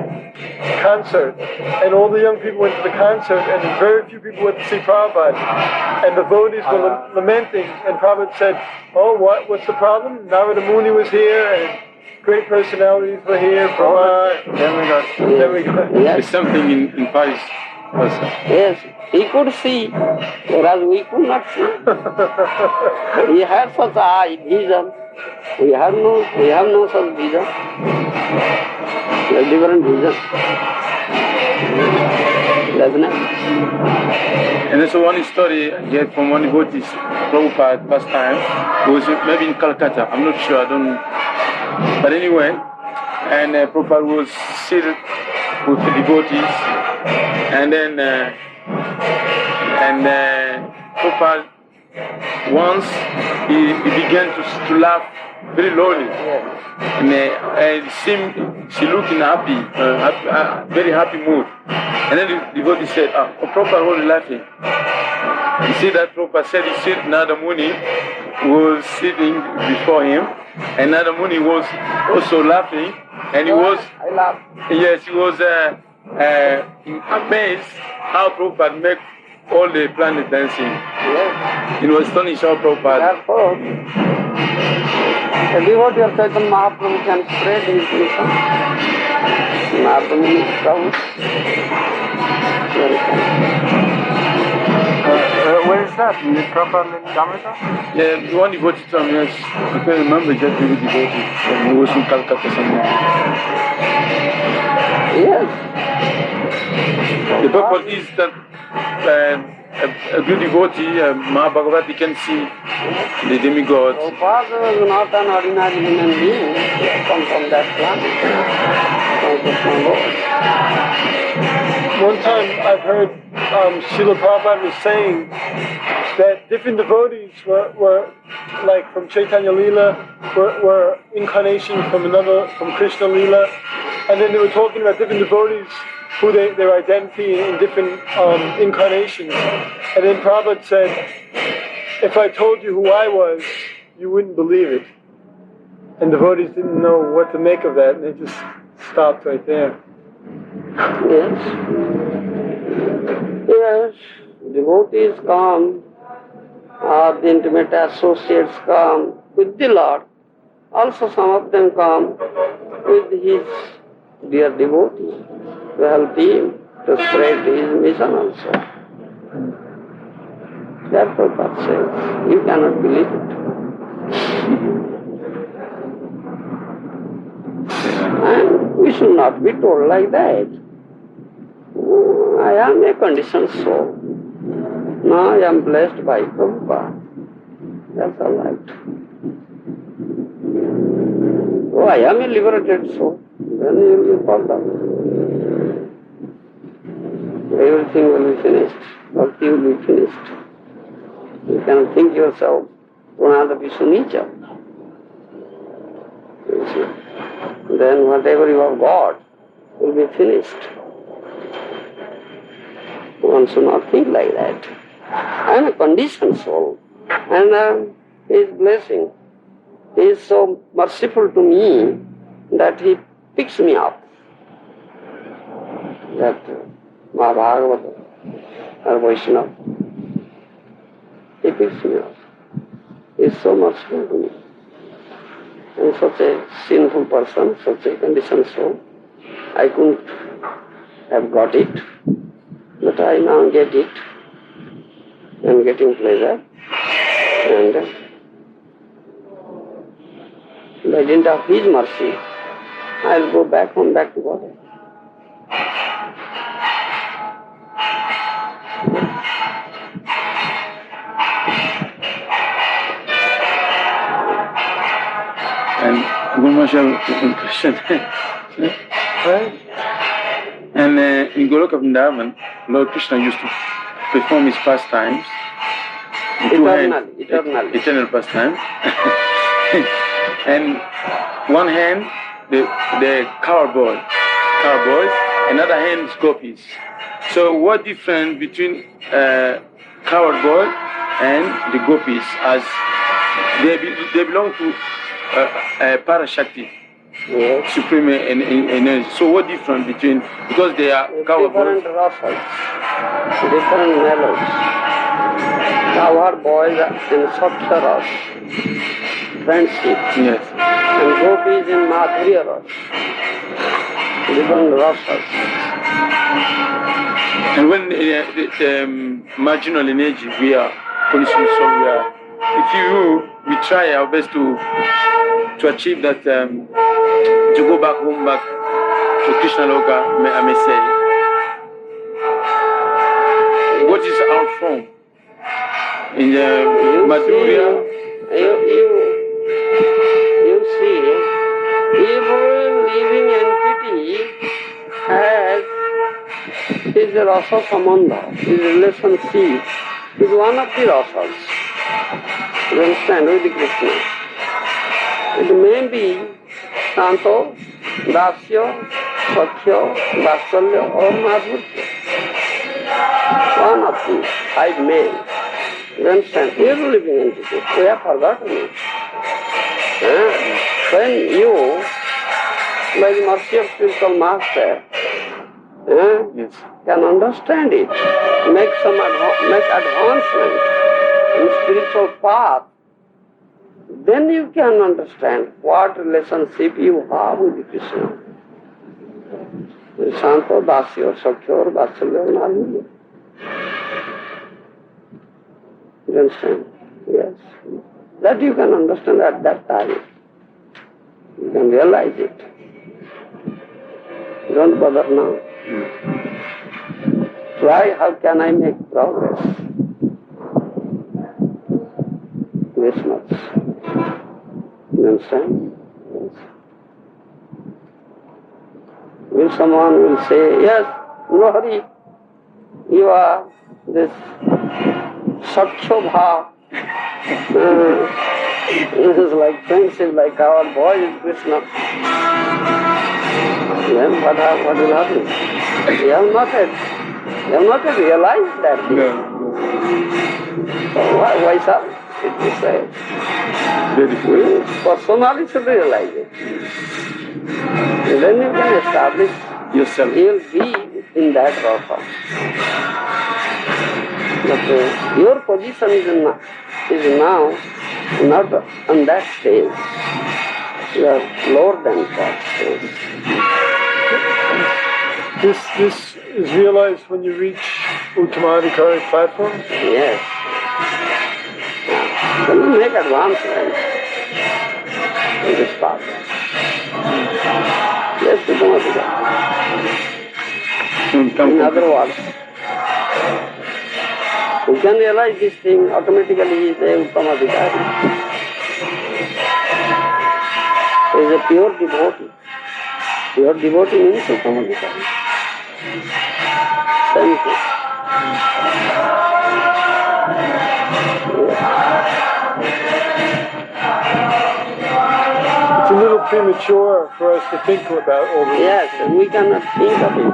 concert, and all the young people went to the concert, and very few people went to see Prabhupada. And the devotees were lamenting, and Prabhupada said, "Oh, what's the problem? Narada Muni was here, and great personalities were here." Then we got. Yes. There's something in Paris also. Yes, he could see, whereas we could not see. He had such eye, vision. We have no such vision. We have different vision. Definitely. And there's one story I get from one devotee, Prabhupada, last time. It was maybe in Calcutta. I'm not sure. I don't. But anyway, and Prabhupada was seated with the devotees, and then Prabhupada once he began to laugh very lowly, and she looked in very happy mood. And then the devotee said, Prabhupada was laughing. You see that Prabhupada said he said Nada Muni was sitting before him, and Nada Muni was also laughing, and he was, I laugh. yes, he was amazed how Prabhupada make all the planets dancing. Yes. It was astonishing how Prabhupada. Therefore, a devotee of Chaitanya Mahaprabhu can spread his mission. Mahaprabhu is proud. Where is that? In the proper Damrita? Yeah, the one devotee told me, yes, I can't remember just the devotee. He was in Calcutta somewhere. Yes. The purpose is that a good devotee, Mahabhagavati, can see the demigods. Prabhupada was not an ordinary human being. He had come from that planet. From Krishna Lord. One time I've heard Srila Prabhupada was saying that different devotees were like from Chaitanya Leela, were incarnations from Krishna Leela, and then they were talking about different devotees who their identity in different incarnations. And then Prabhupada said, if I told you who I was, you wouldn't believe it. And devotees didn't know what to make of that, and they just stopped right there. Yes. Yes. Devotees come, or the intimate associates come with the Lord. Also some of them come with his dear devotee to help him to spread his mission also. Therefore God says, you cannot believe it. And we should not be told like that. I am a conditioned soul. Now I am blessed by Prabhupada. That's all right. Oh, I am a liberated soul. Then you will be called up. Everything will be finished. Bhakti will be finished. You can think yourself, Pranada Vishunicha. Then whatever you have got will be finished. One should not think like that. I am a conditioned soul, and His blessing is so merciful to me that He picks me up. That Maharaja or Vaishnava, he picks me up. He is so merciful to me. And such a sinful person, such a conditioned soul, I couldn't have got it, but I now get it. I am getting pleasure, and by dint of His mercy, I will go back home, back to Godhead. And Bhubaneswar question. Right? And in Goloka Vrindavan, Lord Krishna used to perform his pastimes. Eternally. Eternal pastime. And one hand, the cowboys, another hand is gopis. So what difference between cowboy and the gopis, as they belong to Parashakti, Yes. supreme energy. So what difference between, because they are cowboys? Different rasas, different mellows. Cowherd boys in Sattva ras, friendship. Yes. And gopis in Madhurya ras, different rasas. And when the marginal energy, we are conditioned, so we try our best to to achieve that, to go back home, back to Krishna Loka, I may say, what is our form? In the Madhurya? You see, every living entity has his rasa sambandha, his relationship is one of the rasas. You understand, with the Krishna. It may be Santo, Dasya, Sakhya, Vatsalya or Madhurya. One of the 5 men. You understand? Every living entity. We have forgotten it. When you, by the mercy of spiritual master, Yes. can understand it, make advancement in spiritual path, then you can understand what relationship you have with Krishna. Santo, Dasya, Sakhya, Vatsalya, Madhurya. You understand? Yes. That you can understand at that time. You can realize it. Don't bother now. Try, how can I make progress? This much. You understand? Yes. Will someone will say, yes, no hurry, you are this Sakhya Bha. This is like friendship, like our boy is Krishna. Then what will happen? You have not yet realized that. No. So why sir? It is Very good. personally should realize it. And then you can establish, Yourself. you will be in that rasa. But your position is now not on that stage. You are lower than that stage. This is realized when you reach Uttamadhikari platform? Yes. Then you make advancement in this path. Yes, Bhubaneswar. In other words, you can realize this thing automatically. He is a Uttamadhikari. He is a pure devotee. Pure devotee means Uttamadhikari. Same thing. It's a little premature for us to think about all this. Yes, we cannot think of it.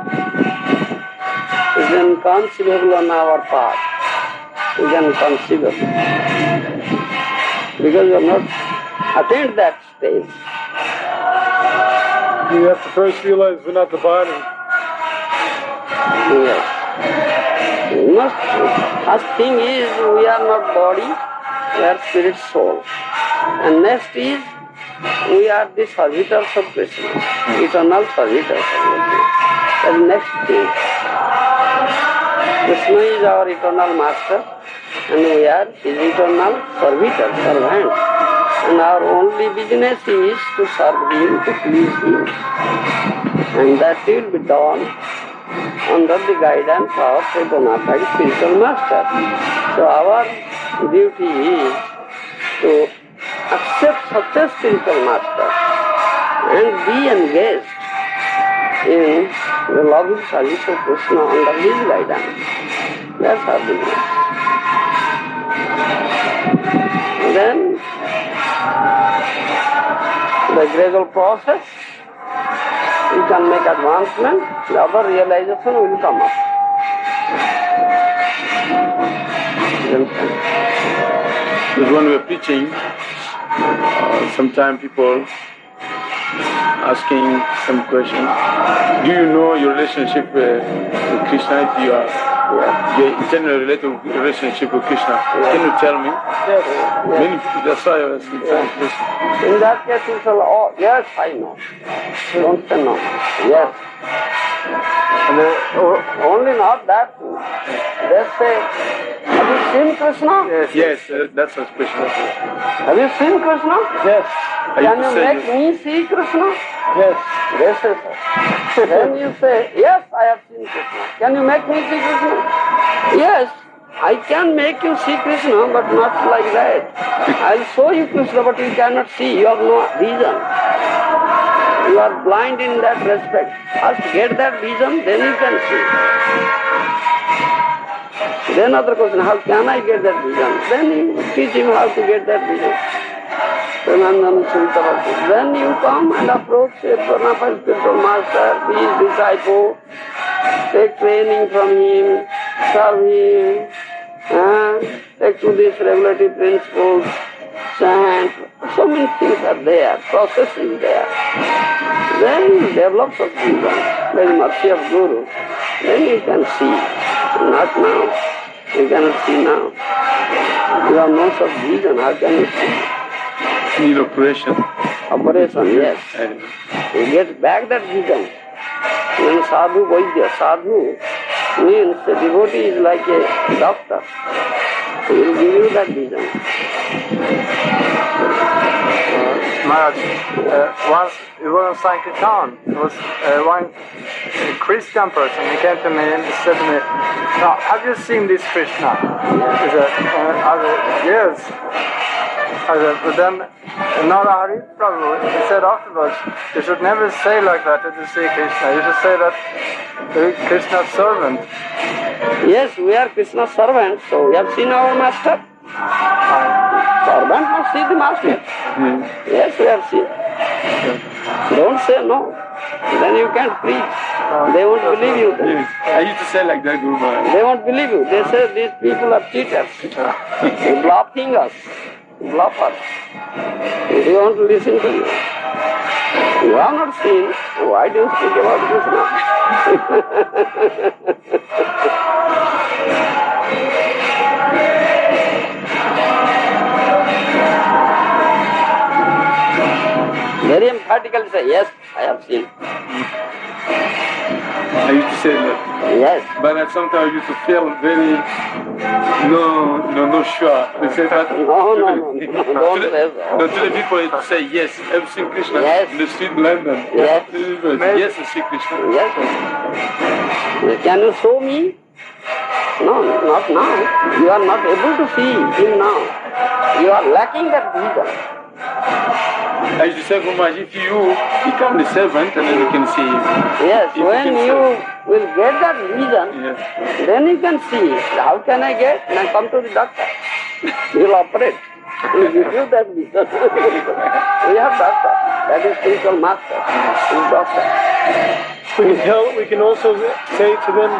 It's inconceivable on our part. We can conceive of it. Because we have not attained that stage. You have to first realize we're not the body. Yes. First thing is we are not body, we are spirit soul. And next is we are the servitors of Krishna, eternal servitors of Krishna. That is next thing. Krishna is our eternal master and we are his eternal servitors, servants. And our only business is to serve him, to please him. And that will be done under the guidance of a bona fide spiritual master. So our duty is to accept such a spiritual master and be engaged in the loving service of Krishna under his guidance. That's our business. And then the gradual process, you can make advancement, the other realization will come up. Because when we are preaching, sometimes people asking some question. Do you know your relationship with Krishna? If you are your internal relationship with Krishna, can you tell me? Yes. Many people, that's why I was asking. In that case, you shall, oh, yes, I know. Don't say no. Yes. And Only not that. They say, have you seen Krishna? Yes, that's a question. Have you seen Krishna? Yes. Can you make me see Krishna? Yes. They say so. Then you say, yes, I have seen Krishna. Can you make me see Krishna? Yes, I can make you see Krishna, but not like that. I'll show you Krishna, but you cannot see. You have no vision. You are blind in that respect. First get that vision, then you can see. Then other question, how can I get that vision? Then you teach him how to get that vision. Then you come and approach a bona fide spiritual master, be his disciple, take training from him, serve him, take to these regulative principles, chant. So many things are there, process is there. Then you develop such vision by the mercy of Guru. Then you can see, not now. You cannot see now. You have no such vision, how can you see? Need operation. Operation, yes. You get back that vision. When sadhu vaidya, sadhu means a devotee is like a doctor. He will give you that vision. Maharaj, once we were on Sankirtan, there was one Christian person. He came to me and he said to me, "Now, have you seen this Krishna?" He said, "Yes." I said, but then Narahari Prabhu, he said afterwards, you should never say like that to see Krishna. You should say that Krishna's servant. Yes, we are Krishna's servants, so we have seen our master. Servant must see the master. Yes, we have seen. Don't say no. Then you can't preach. They won't believe you then. Yes. I used to say like that, Guru Maharaj. They won't believe you. They say these people are cheaters. They're bluffing us. Bluffers. They want to listen to you. You have not seen. Why do you speak about Krishna? Very emphatically say, yes, I have seen. I used to say that. Yes. But sometimes I used to feel very no sure. They say that. No, don't say so. No, to the people to say yes, I've seen Krishna Yes. in the street in London. Yes. Yes, I see Krishna. Yes. Can you show me? No, not now. You are not able to see him now. You are lacking that vision. I used to say, Guru Maharaj, if you become the servant and then you can see him. Yes, If when can you will get that vision, Yes. then you can see. How can I get? Then come to the doctor. He will operate. He will give you that vision. We have doctor. That is spiritual master. He is doctor. We can also say to them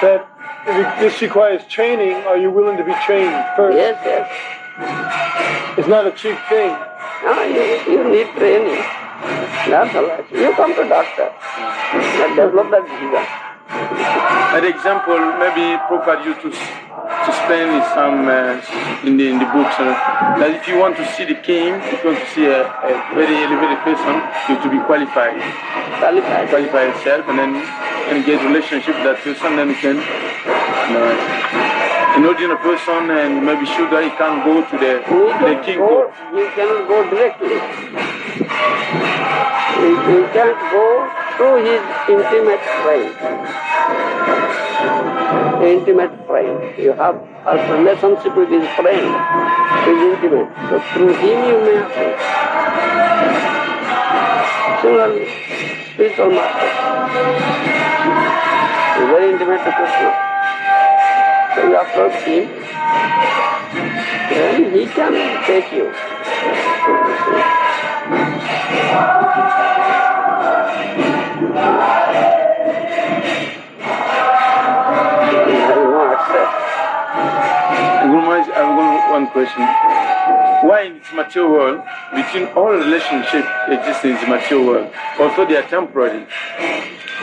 that if this requires training, are you willing to be trained first? Yes, yes. It's not a cheap thing. No, you need training. That's all right. You come to doctor. And develop that vision. An example, maybe Prabhupada used to explain in some in the books that if you want to see the king, if you want to see a very elevated person, you have to be qualified. Qualify yourself, and then get relationship with that person. Then you can, an ordinary person, and maybe Shuddha, he can't go to the king. You cannot go directly. You can't go through his intimate friend. Intimate friend. You have a relationship with his friend. His intimate. So through him you may approach. Similarly, spiritual master. He is very intimate to Krishna. So you approach him, then he can take you. Guru Maharaj, I have one question. Why in this material world, between all relationships existing in the material world, although they are temporary,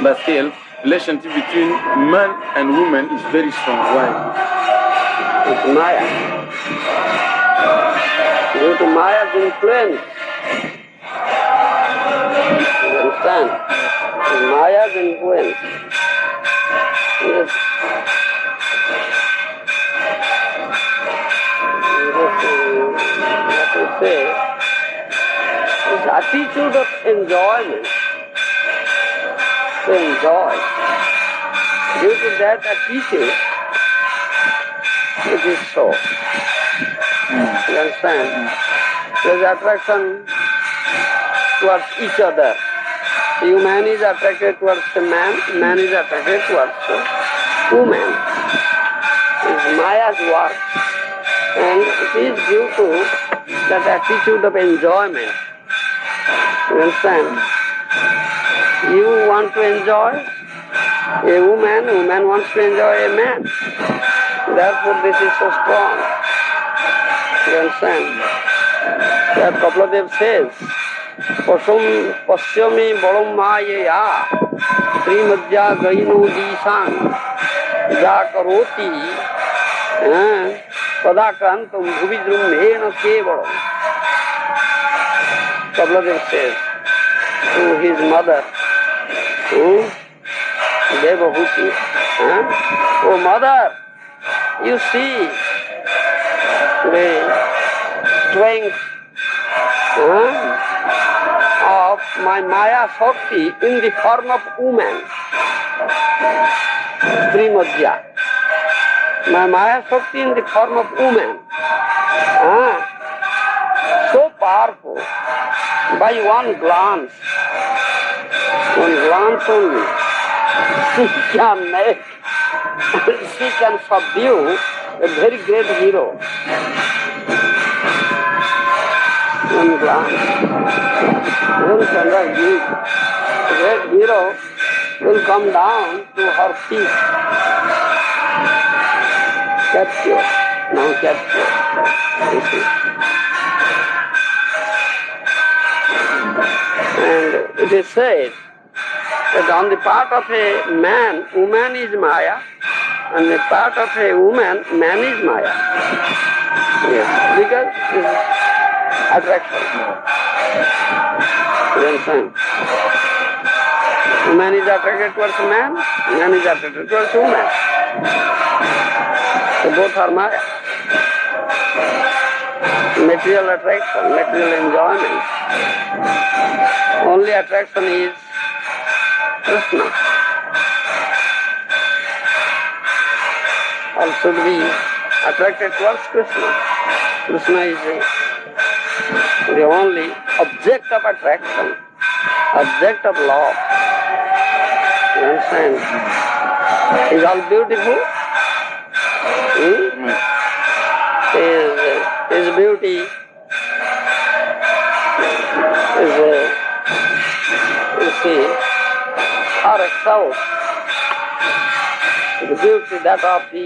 but still, relationship between man and woman is very strong. Why? It's Maya. Due to Maya's influence. You understand? Maya's influence. attitude of enjoyment, to enjoy, due to that attitude, it is so. You understand? There is attraction towards each other. Man is attracted towards the man is attracted towards the woman. It's Maya's work. And it is due to that attitude of enjoyment. You understand? You want to enjoy a woman wants to enjoy a man. Therefore this is so strong. You understand? That Kapladev says, Pasum Pasyami Balam Mayaya Srimadya Gaino Disang Ja Karoti Padakantam Bhuvidrumbhena Kevalam. Kapladev says to his mother, Devahuti, oh mother, you see the strength of my Maya Shakti in the form of woman, Srimadya. My Maya Shakti in the form of woman, so powerful, by one glance only, she can subdue a very great hero. One glance. A great hero will come down to her feet. Capture. Now capture. You see. And it is said that on the part of a man, woman is Maya, and the part of a woman, man is Maya. Yes, because it is attraction. You understand? Woman is attracted towards man is attracted towards woman. So both are Maya. Material attraction, material enjoyment. Only attraction is Krishna. All should be attracted towards Krishna. Krishna is the only object of attraction, object of love. You understand? Is all beautiful? His beauty is you see, or itself, the beauty that of the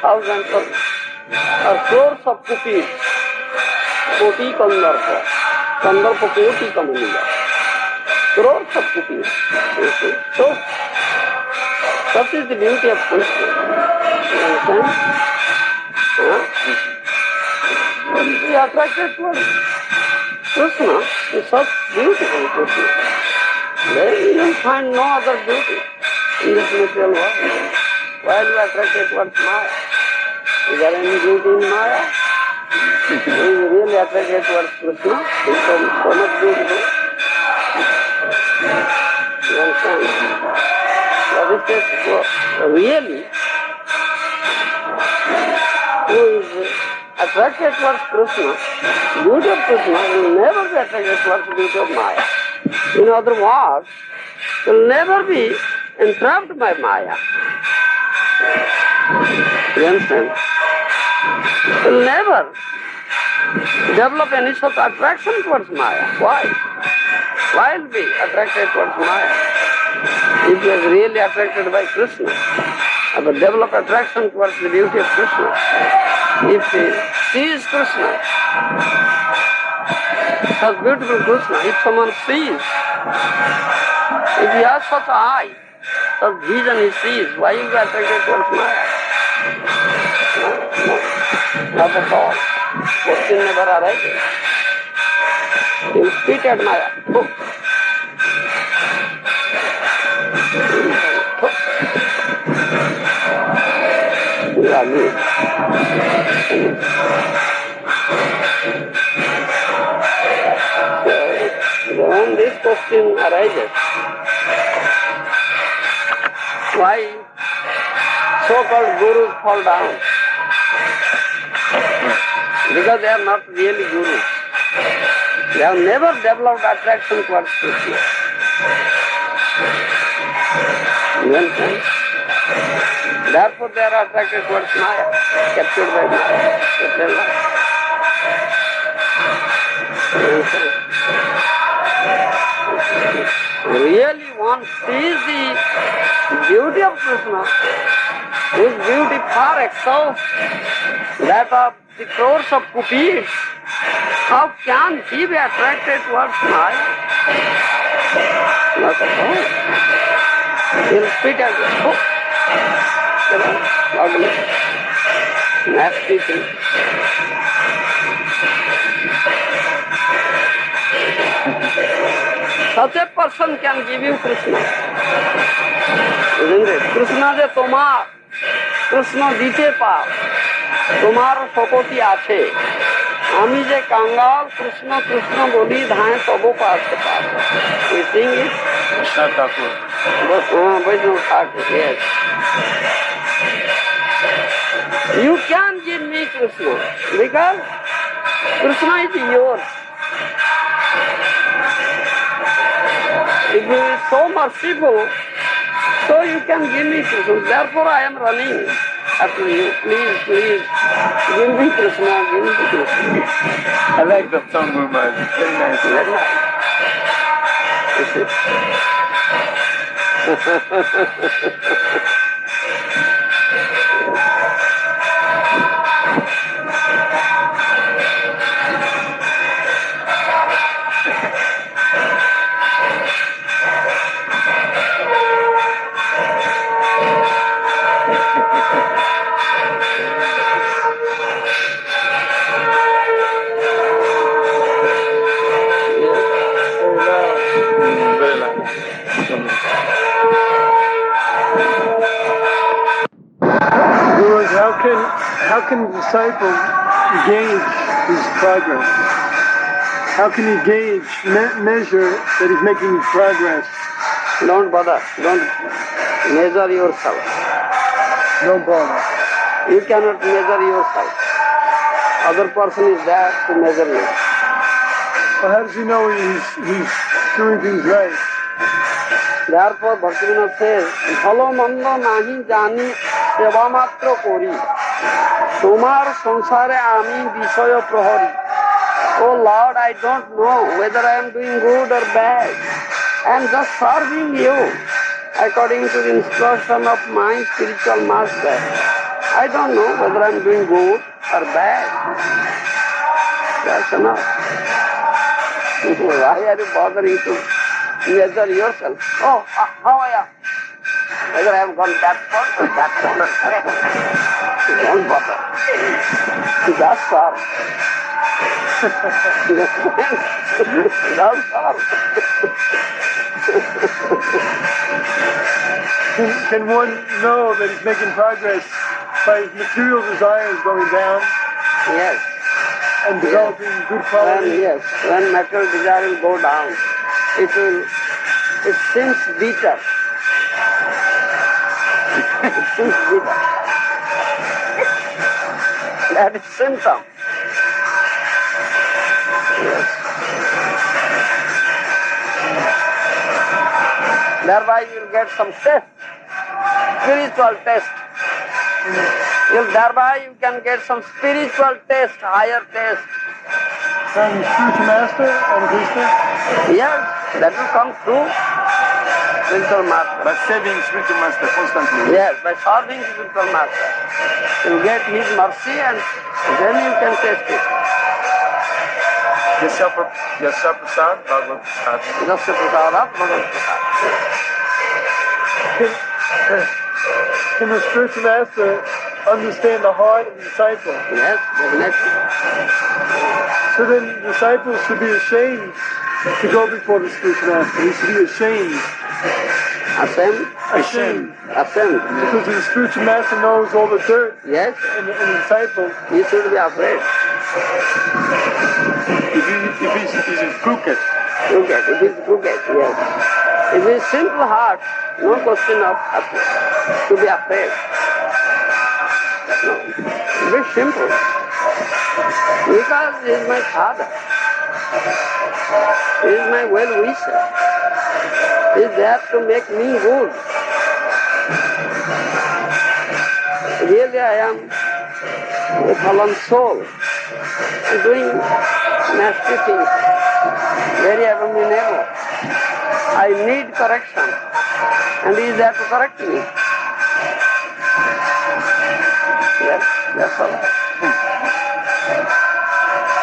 thousands of or crores of pupils, koti kandarpa, kandarpa koti kamaniya, crores of pupils, you see. So, such is the beauty of Krishna. You understand? We are attracted towards Krishna is such beautiful Krishna. Then you will find no other beauty in this material world. While you are attracted towards Maya, is there any beauty in Maya? Is really attracted towards Krishna? It's so much beautiful. You understand? That is just really who is attracted towards Krishna, beauty of Krishna will never be attracted towards the beauty of Maya. In other words, will never be entrapped by Maya. You understand? Will never develop any such attraction towards Maya. Why? Why will be attracted towards Maya? If he is really attracted by Krishna, but develop attraction towards the beauty of Krishna. If he sees Krishna, such beautiful Krishna, if someone sees, if he has such eye, such vision he sees, why will be attracted towards Maya? No, not at all. Question never arises. He will spit at Maya. Oh. then this question arises. Why so-called gurus fall down? Because they are not really gurus. They have never developed attraction towards Krishna. You understand? Therefore they are attracted towards Maya, captured by Maya. Really one sees the beauty of Krishna, whose beauty far excels that of the crores of cupids. How can he be attracted towards Maya? Not at all. He'll spit at his foot. Ugly, nasty thing. Such a person can give you Krishna. Isn't it? Krishna je tomar, Krishna dite pa, tomar sokoti ache. আমি যে কাঙ্গাল কৃষ্ণ কৃষ্ণ বলি ধায় তব পাশে পাশে। We sing it? Vaishnav Thakur, yes. You can give me Krishna because Krishna is yours. If you are so merciful, so you can give me Krishna. Therefore I am running after you. Please, please, give me Krishna, give me Krishna. I like that song very much. Very nice. Very nice. How can a disciple gauge his progress? How can he gauge, measure that he's making progress? Don't bother. Don't measure yourself. Don't bother. You cannot measure yourself. Other person is there to measure you. Well, how does he know he's doing things right? Therefore, Bhaktivinoda says, "Bhalo mando nahi jani seva matro kori. Tomar sansare ami visaya prahari." Oh Lord, I don't know whether I am doing good or bad. I am just serving you according to the instruction of my spiritual master. I don't know whether I am doing good or bad. That's enough. Why are you bothering to measure yourself? Oh, how I am? Whether I have gone that far or that far. Don't bother. Just serve. Just serve. Can one know that he's making progress by his material desires going down? Yes. And developing good qualities? When material desire will go down, it seems bitter. It seems bitter. That is symptom. Yes. Thereby you will get some test, spiritual test. Thereby you can get some spiritual test, higher test. From the spiritual master and Krishna? Yes, that will come through spiritual master. By serving spiritual master constantly. Yes, by serving spiritual master. You get his mercy and then you can test it. Yasya Prasad, Bhagavad Prasad. Yasya Prasadat, Bhagavad Prasad. Can the spiritual master understand the heart of the disciple? Yes, definitely. So then the disciple should be ashamed to go before the spiritual master. He should be ashamed. Ashamed? Ashamed. Ashamed. Because the spiritual master knows all the dirt. Yes. And the disciple. He should be afraid. If he's crooked, Crooked, it is crooked, yes. If it is simple heart, no question of to be afraid. No, very simple. Because he is my father. He is my well-wisher. He is there to make me good. Really I am a fallen soul, doing nasty things, very abominable. I need correction, and he is there to correct me. Yes, that's all.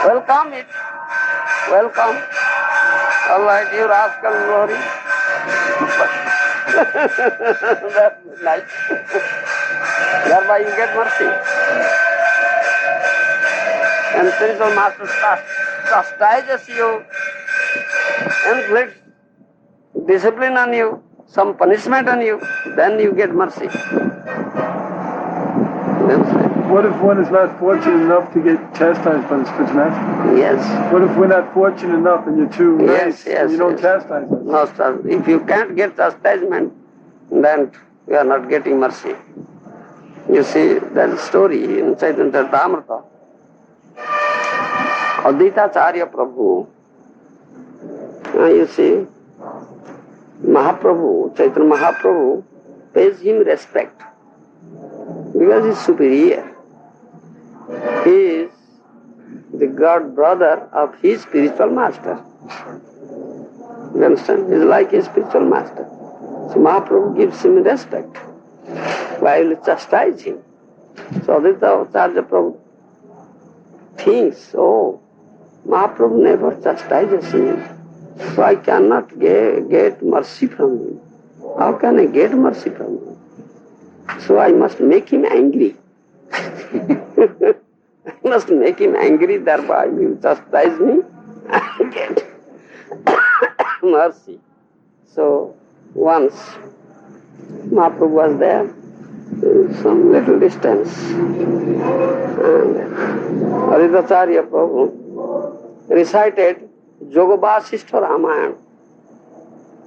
Welcome it. Welcome. All right, you rascal glory. That's nice. Thereby you get mercy. And spiritual master chastises you, inflicts discipline on you, some punishment on you, then you get mercy. What if one is not fortunate enough to get chastised by the spiritual master? Yes. What if we're not fortunate enough and you're too nice and you don't chastise us? No, sir. If you can't get chastisement, then you are not getting mercy. You see, that story in Chaitanya Charitamrita. Advaitacharya Prabhu, you see, Mahaprabhu, Chaitanya Mahaprabhu pays him respect because he is superior. He is the god brother of his spiritual master. You understand? He is like his spiritual master. So Mahaprabhu gives him respect while chastise him. So Advaitacharya Prabhu thinks, oh, Mahaprabhu never chastises me, so I cannot get mercy from him. How can I get mercy from him? So I must make him angry. I must make him angry, thereby he will chastise me and get mercy. So once Mahaprabhu was there, some little distance, and Advaitacharya Prabhu recited Jogavasishta Ramayana.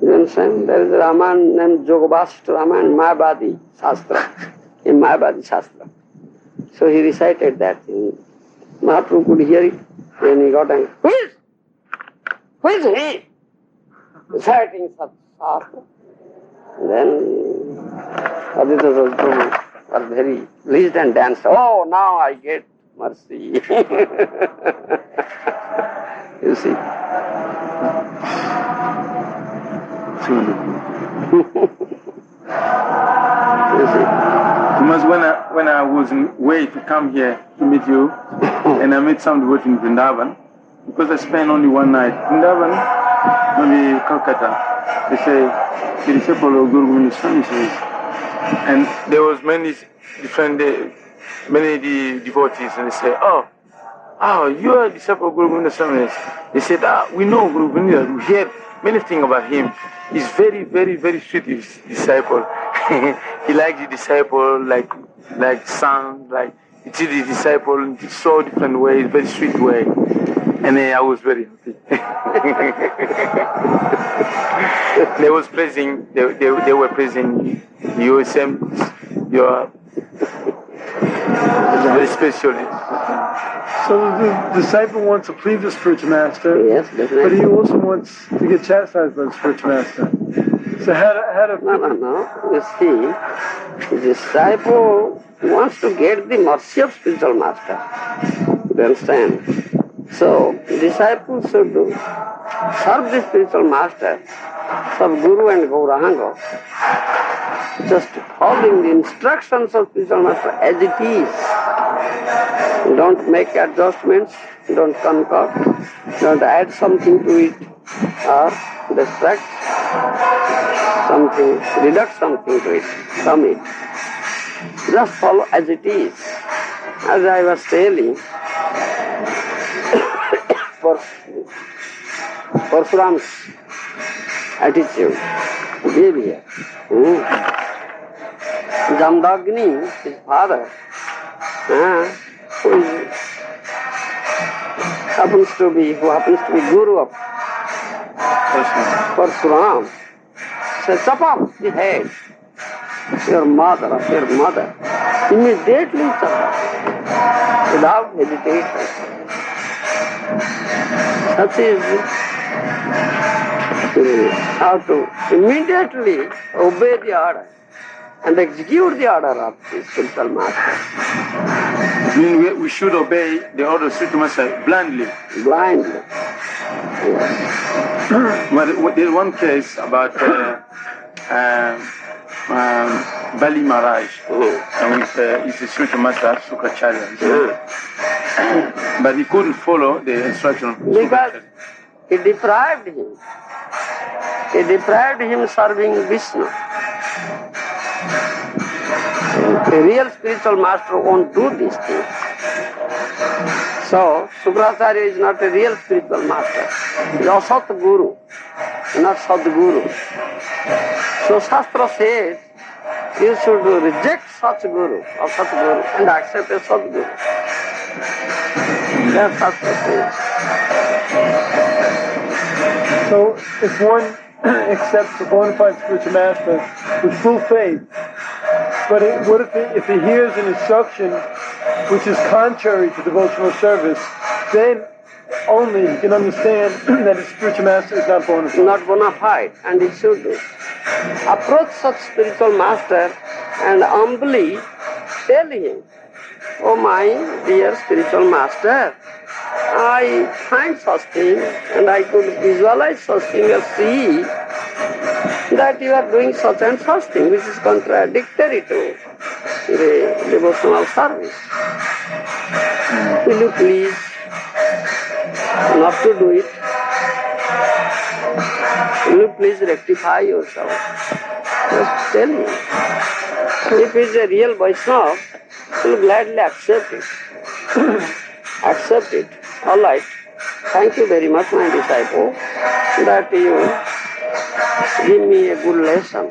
You understand? There is a Ramayana named Jogavasishta Ramayana, Mayavadi Shastra, in Mayavadi Shastra. So he recited that. Mahaprabhu could hear it, and he got angry. Who is he? Reciting such Shastra. Then Advaita Prabhu was very pleased and danced. Oh, now I get mercy. You see. You see. Because when I was way to come here to meet you, and I met some devotees in Vrindavan, because I spent only one night. Vrindavan, maybe Calcutta, they say, the disciple of Govinda Swami says, and there was many different, many devotees, and they say, oh, you are a disciple of Govinda Swami. They said, we know Govinda, we heard many things about him. He's very, very, very sweet, his disciple. He likes the disciple like son, like he treats the disciple in so different ways, very sweet way. And I was very happy. They were praising you, your very special. So the disciple wants to please the spiritual master, Yes, definitely. but he also wants to get chastised by the spiritual master. So how to No. You see, the disciple wants to get the mercy of spiritual master. You understand? So, disciple should serve the spiritual master, serve Guru and Gauranga, just following the instructions of spiritual master as it is. Don't make adjustments, don't concoct, don't add something to it or distract something, deduct something to it, from it. Just follow as it is. As I was telling, Parsuram's attitude, behavior. Jamdagni, his father, who happens to be Guru of Parsuram, say, chop off the head, your mother, of your mother. Immediately chop off, without hesitation. Such is how to immediately obey the order and execute the order of the spiritual master. I mean, we should obey the order of spiritual master blindly. Blindly. Yes. But there's one case about Bali Maharaj, with his spiritual master Sukracharya. But he couldn't follow the instruction of Because Sukracharya. he deprived him. He deprived him serving Vishnu. A real spiritual master won't do these things. So, Sukracharya is not a real spiritual master. He is a Sat Guru, not Sadguru. So, Shastra says, you should reject such Guru or Satguru and accept a Sadguru. That's Shastra says. So if one accepts a bona fide spiritual master with full faith, but what if he hears an instruction which is contrary to devotional service, then only he can understand that his spiritual master is not bona fide. Not bona fide, and he should approach such spiritual master and humbly tell him, oh my dear spiritual master, I find such thing and I could visualize such thing or see that you are doing such and such thing which is contradictory to the devotional service. Will you please not to do it? Will you please rectify yourself? Just tell him. If he is a real Vaishnava, he will gladly accept it. Accept it. All right. Thank you very much, my disciple, that you give me a good lesson.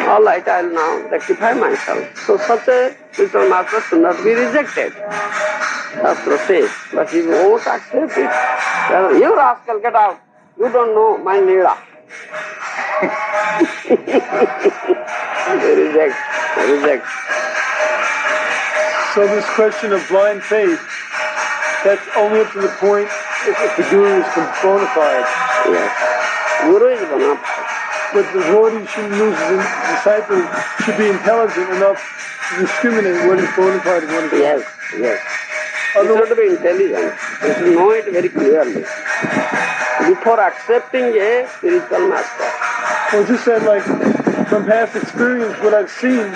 All right, I will now rectify myself. So such a spiritual master should not be rejected. Shastra says, but he won't accept it. You rascal, get out. You don't know my Leela. Reject. So this question of blind faith, that's only up to the point if the guru is bona fide. Yes. Guru is bona fide. But the devotee shouldn't lose his disciple, should be intelligent enough to discriminate what is bona fide and what is not. Yes. He should be intelligent. He should know it very clearly before accepting a spiritual master. Well, just said, like, from past experience, what I've seen,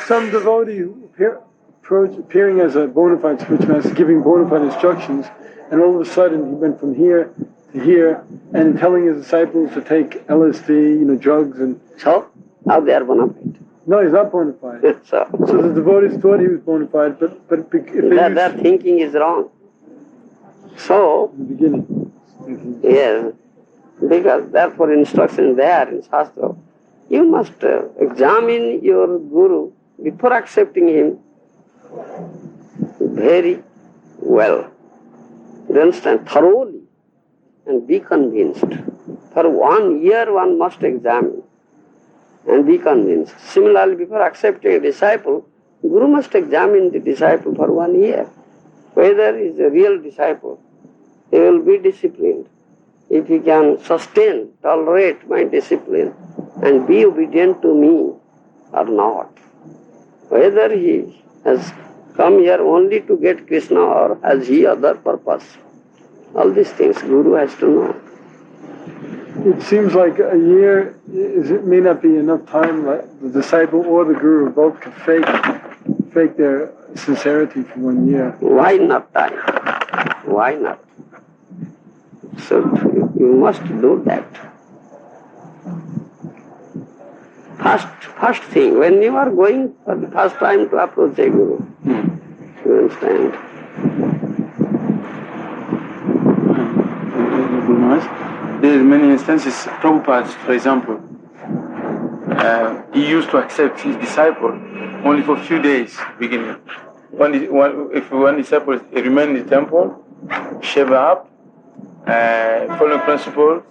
some devotee who appearing as a bona fide spiritual master, giving bona fide instructions, and all of a sudden he went from here to here, and telling his disciples to take LSD, drugs, and... So, how they are bona fide? No, he's not bona fide. So the devotees thought he was bona fide, but if their thinking is wrong. So, in the beginning. Yes, because therefore instruction there in Shastra, you must examine your Guru before accepting him very well. You understand? Thoroughly and be convinced. For 1 year one must examine and be convinced. Similarly, before accepting a disciple, Guru must examine the disciple for 1 year. Whether he is a real disciple, he will be disciplined. If he can sustain, tolerate my discipline and be obedient to me or not. Whether he has come here only to get Krishna or has he other purpose. All these things Guru has to know. It seems like a year may not be enough time. Like the disciple or the Guru both can fake their sincerity for 1 year. Why not time? Why not? So you must do that. First thing, when you are going for the first time to approach a Guru, you understand? There are many instances, Prabhupada, for example, he used to accept his disciple only for a few days beginning. If one disciple remained in the temple, shave up, following principles,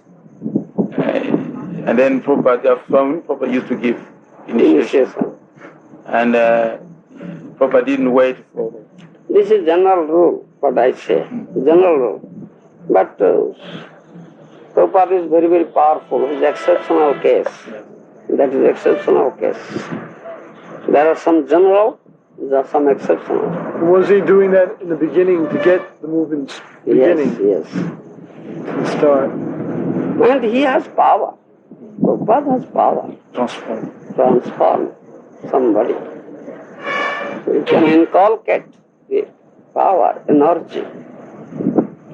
and then Prabhupada used to give initiation. And Prabhupada didn't wait for. This is general rule, what I say, general rule. But Prabhupada is very, very powerful. It's exceptional case. That is exceptional case. There are some general, there are some exceptional. Was he doing that in the beginning to get the movement beginning? Yes. To start. And he has power. Prabhupada has power. Transform somebody. You can inculcate the power, energy.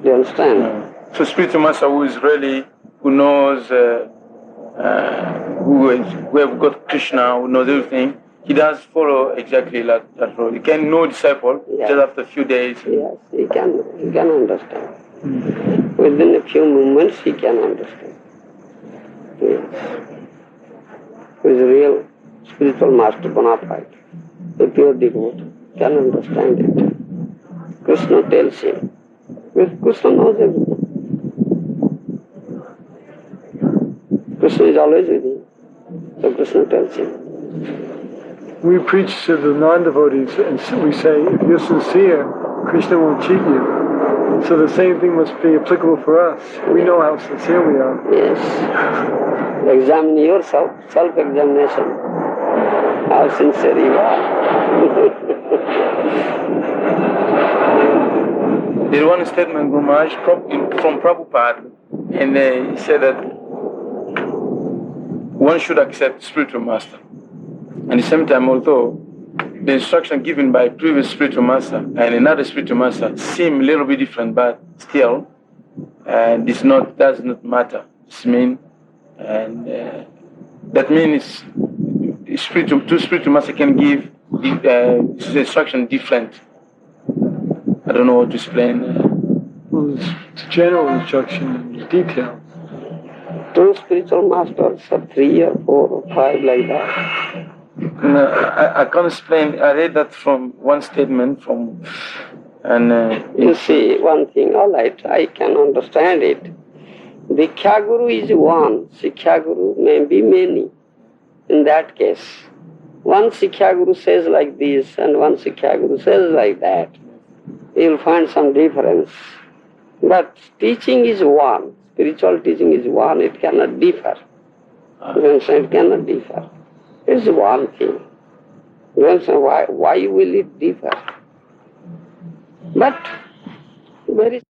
Do you understand? So spiritual master who knows, who have got Krishna, who knows everything, he does follow exactly that role. He can know disciple just after a few days. Yes, he can understand. Within a few moments he can understand. Yes. Who is a real spiritual master, bona fide, a pure devotee, can understand it. Krishna tells him. Krishna knows everything. Krishna is always with him. So Krishna tells him. We preach to the non-devotees and we say, if you're sincere, Krishna won't cheat you. So the same thing must be applicable for us. We know how sincere we are. Yes. Examine yourself, self-examination. How sincere you are. There's one statement, Guru Maharaj, from Prabhupada, and he said that one should accept spiritual master. And at the same time, although the instruction given by previous spiritual master and another spiritual master seem a little bit different, but still, does not matter. That means two spiritual masters can give the instruction different. I don't know how to explain. Well, it's general instruction in detail. Two spiritual masters, or 3 or 4 or 5 like that. No, I can't explain. I read that from one statement you see, one thing, all right, I can understand it. Diksha Guru is one, Siksha Guru may be many. In that case, one Siksha Guru says like this and one Siksha Guru says like that. You'll find some difference. But teaching is one. Spiritual teaching is one. It cannot differ. It cannot differ. It's one thing. Why will it differ? But very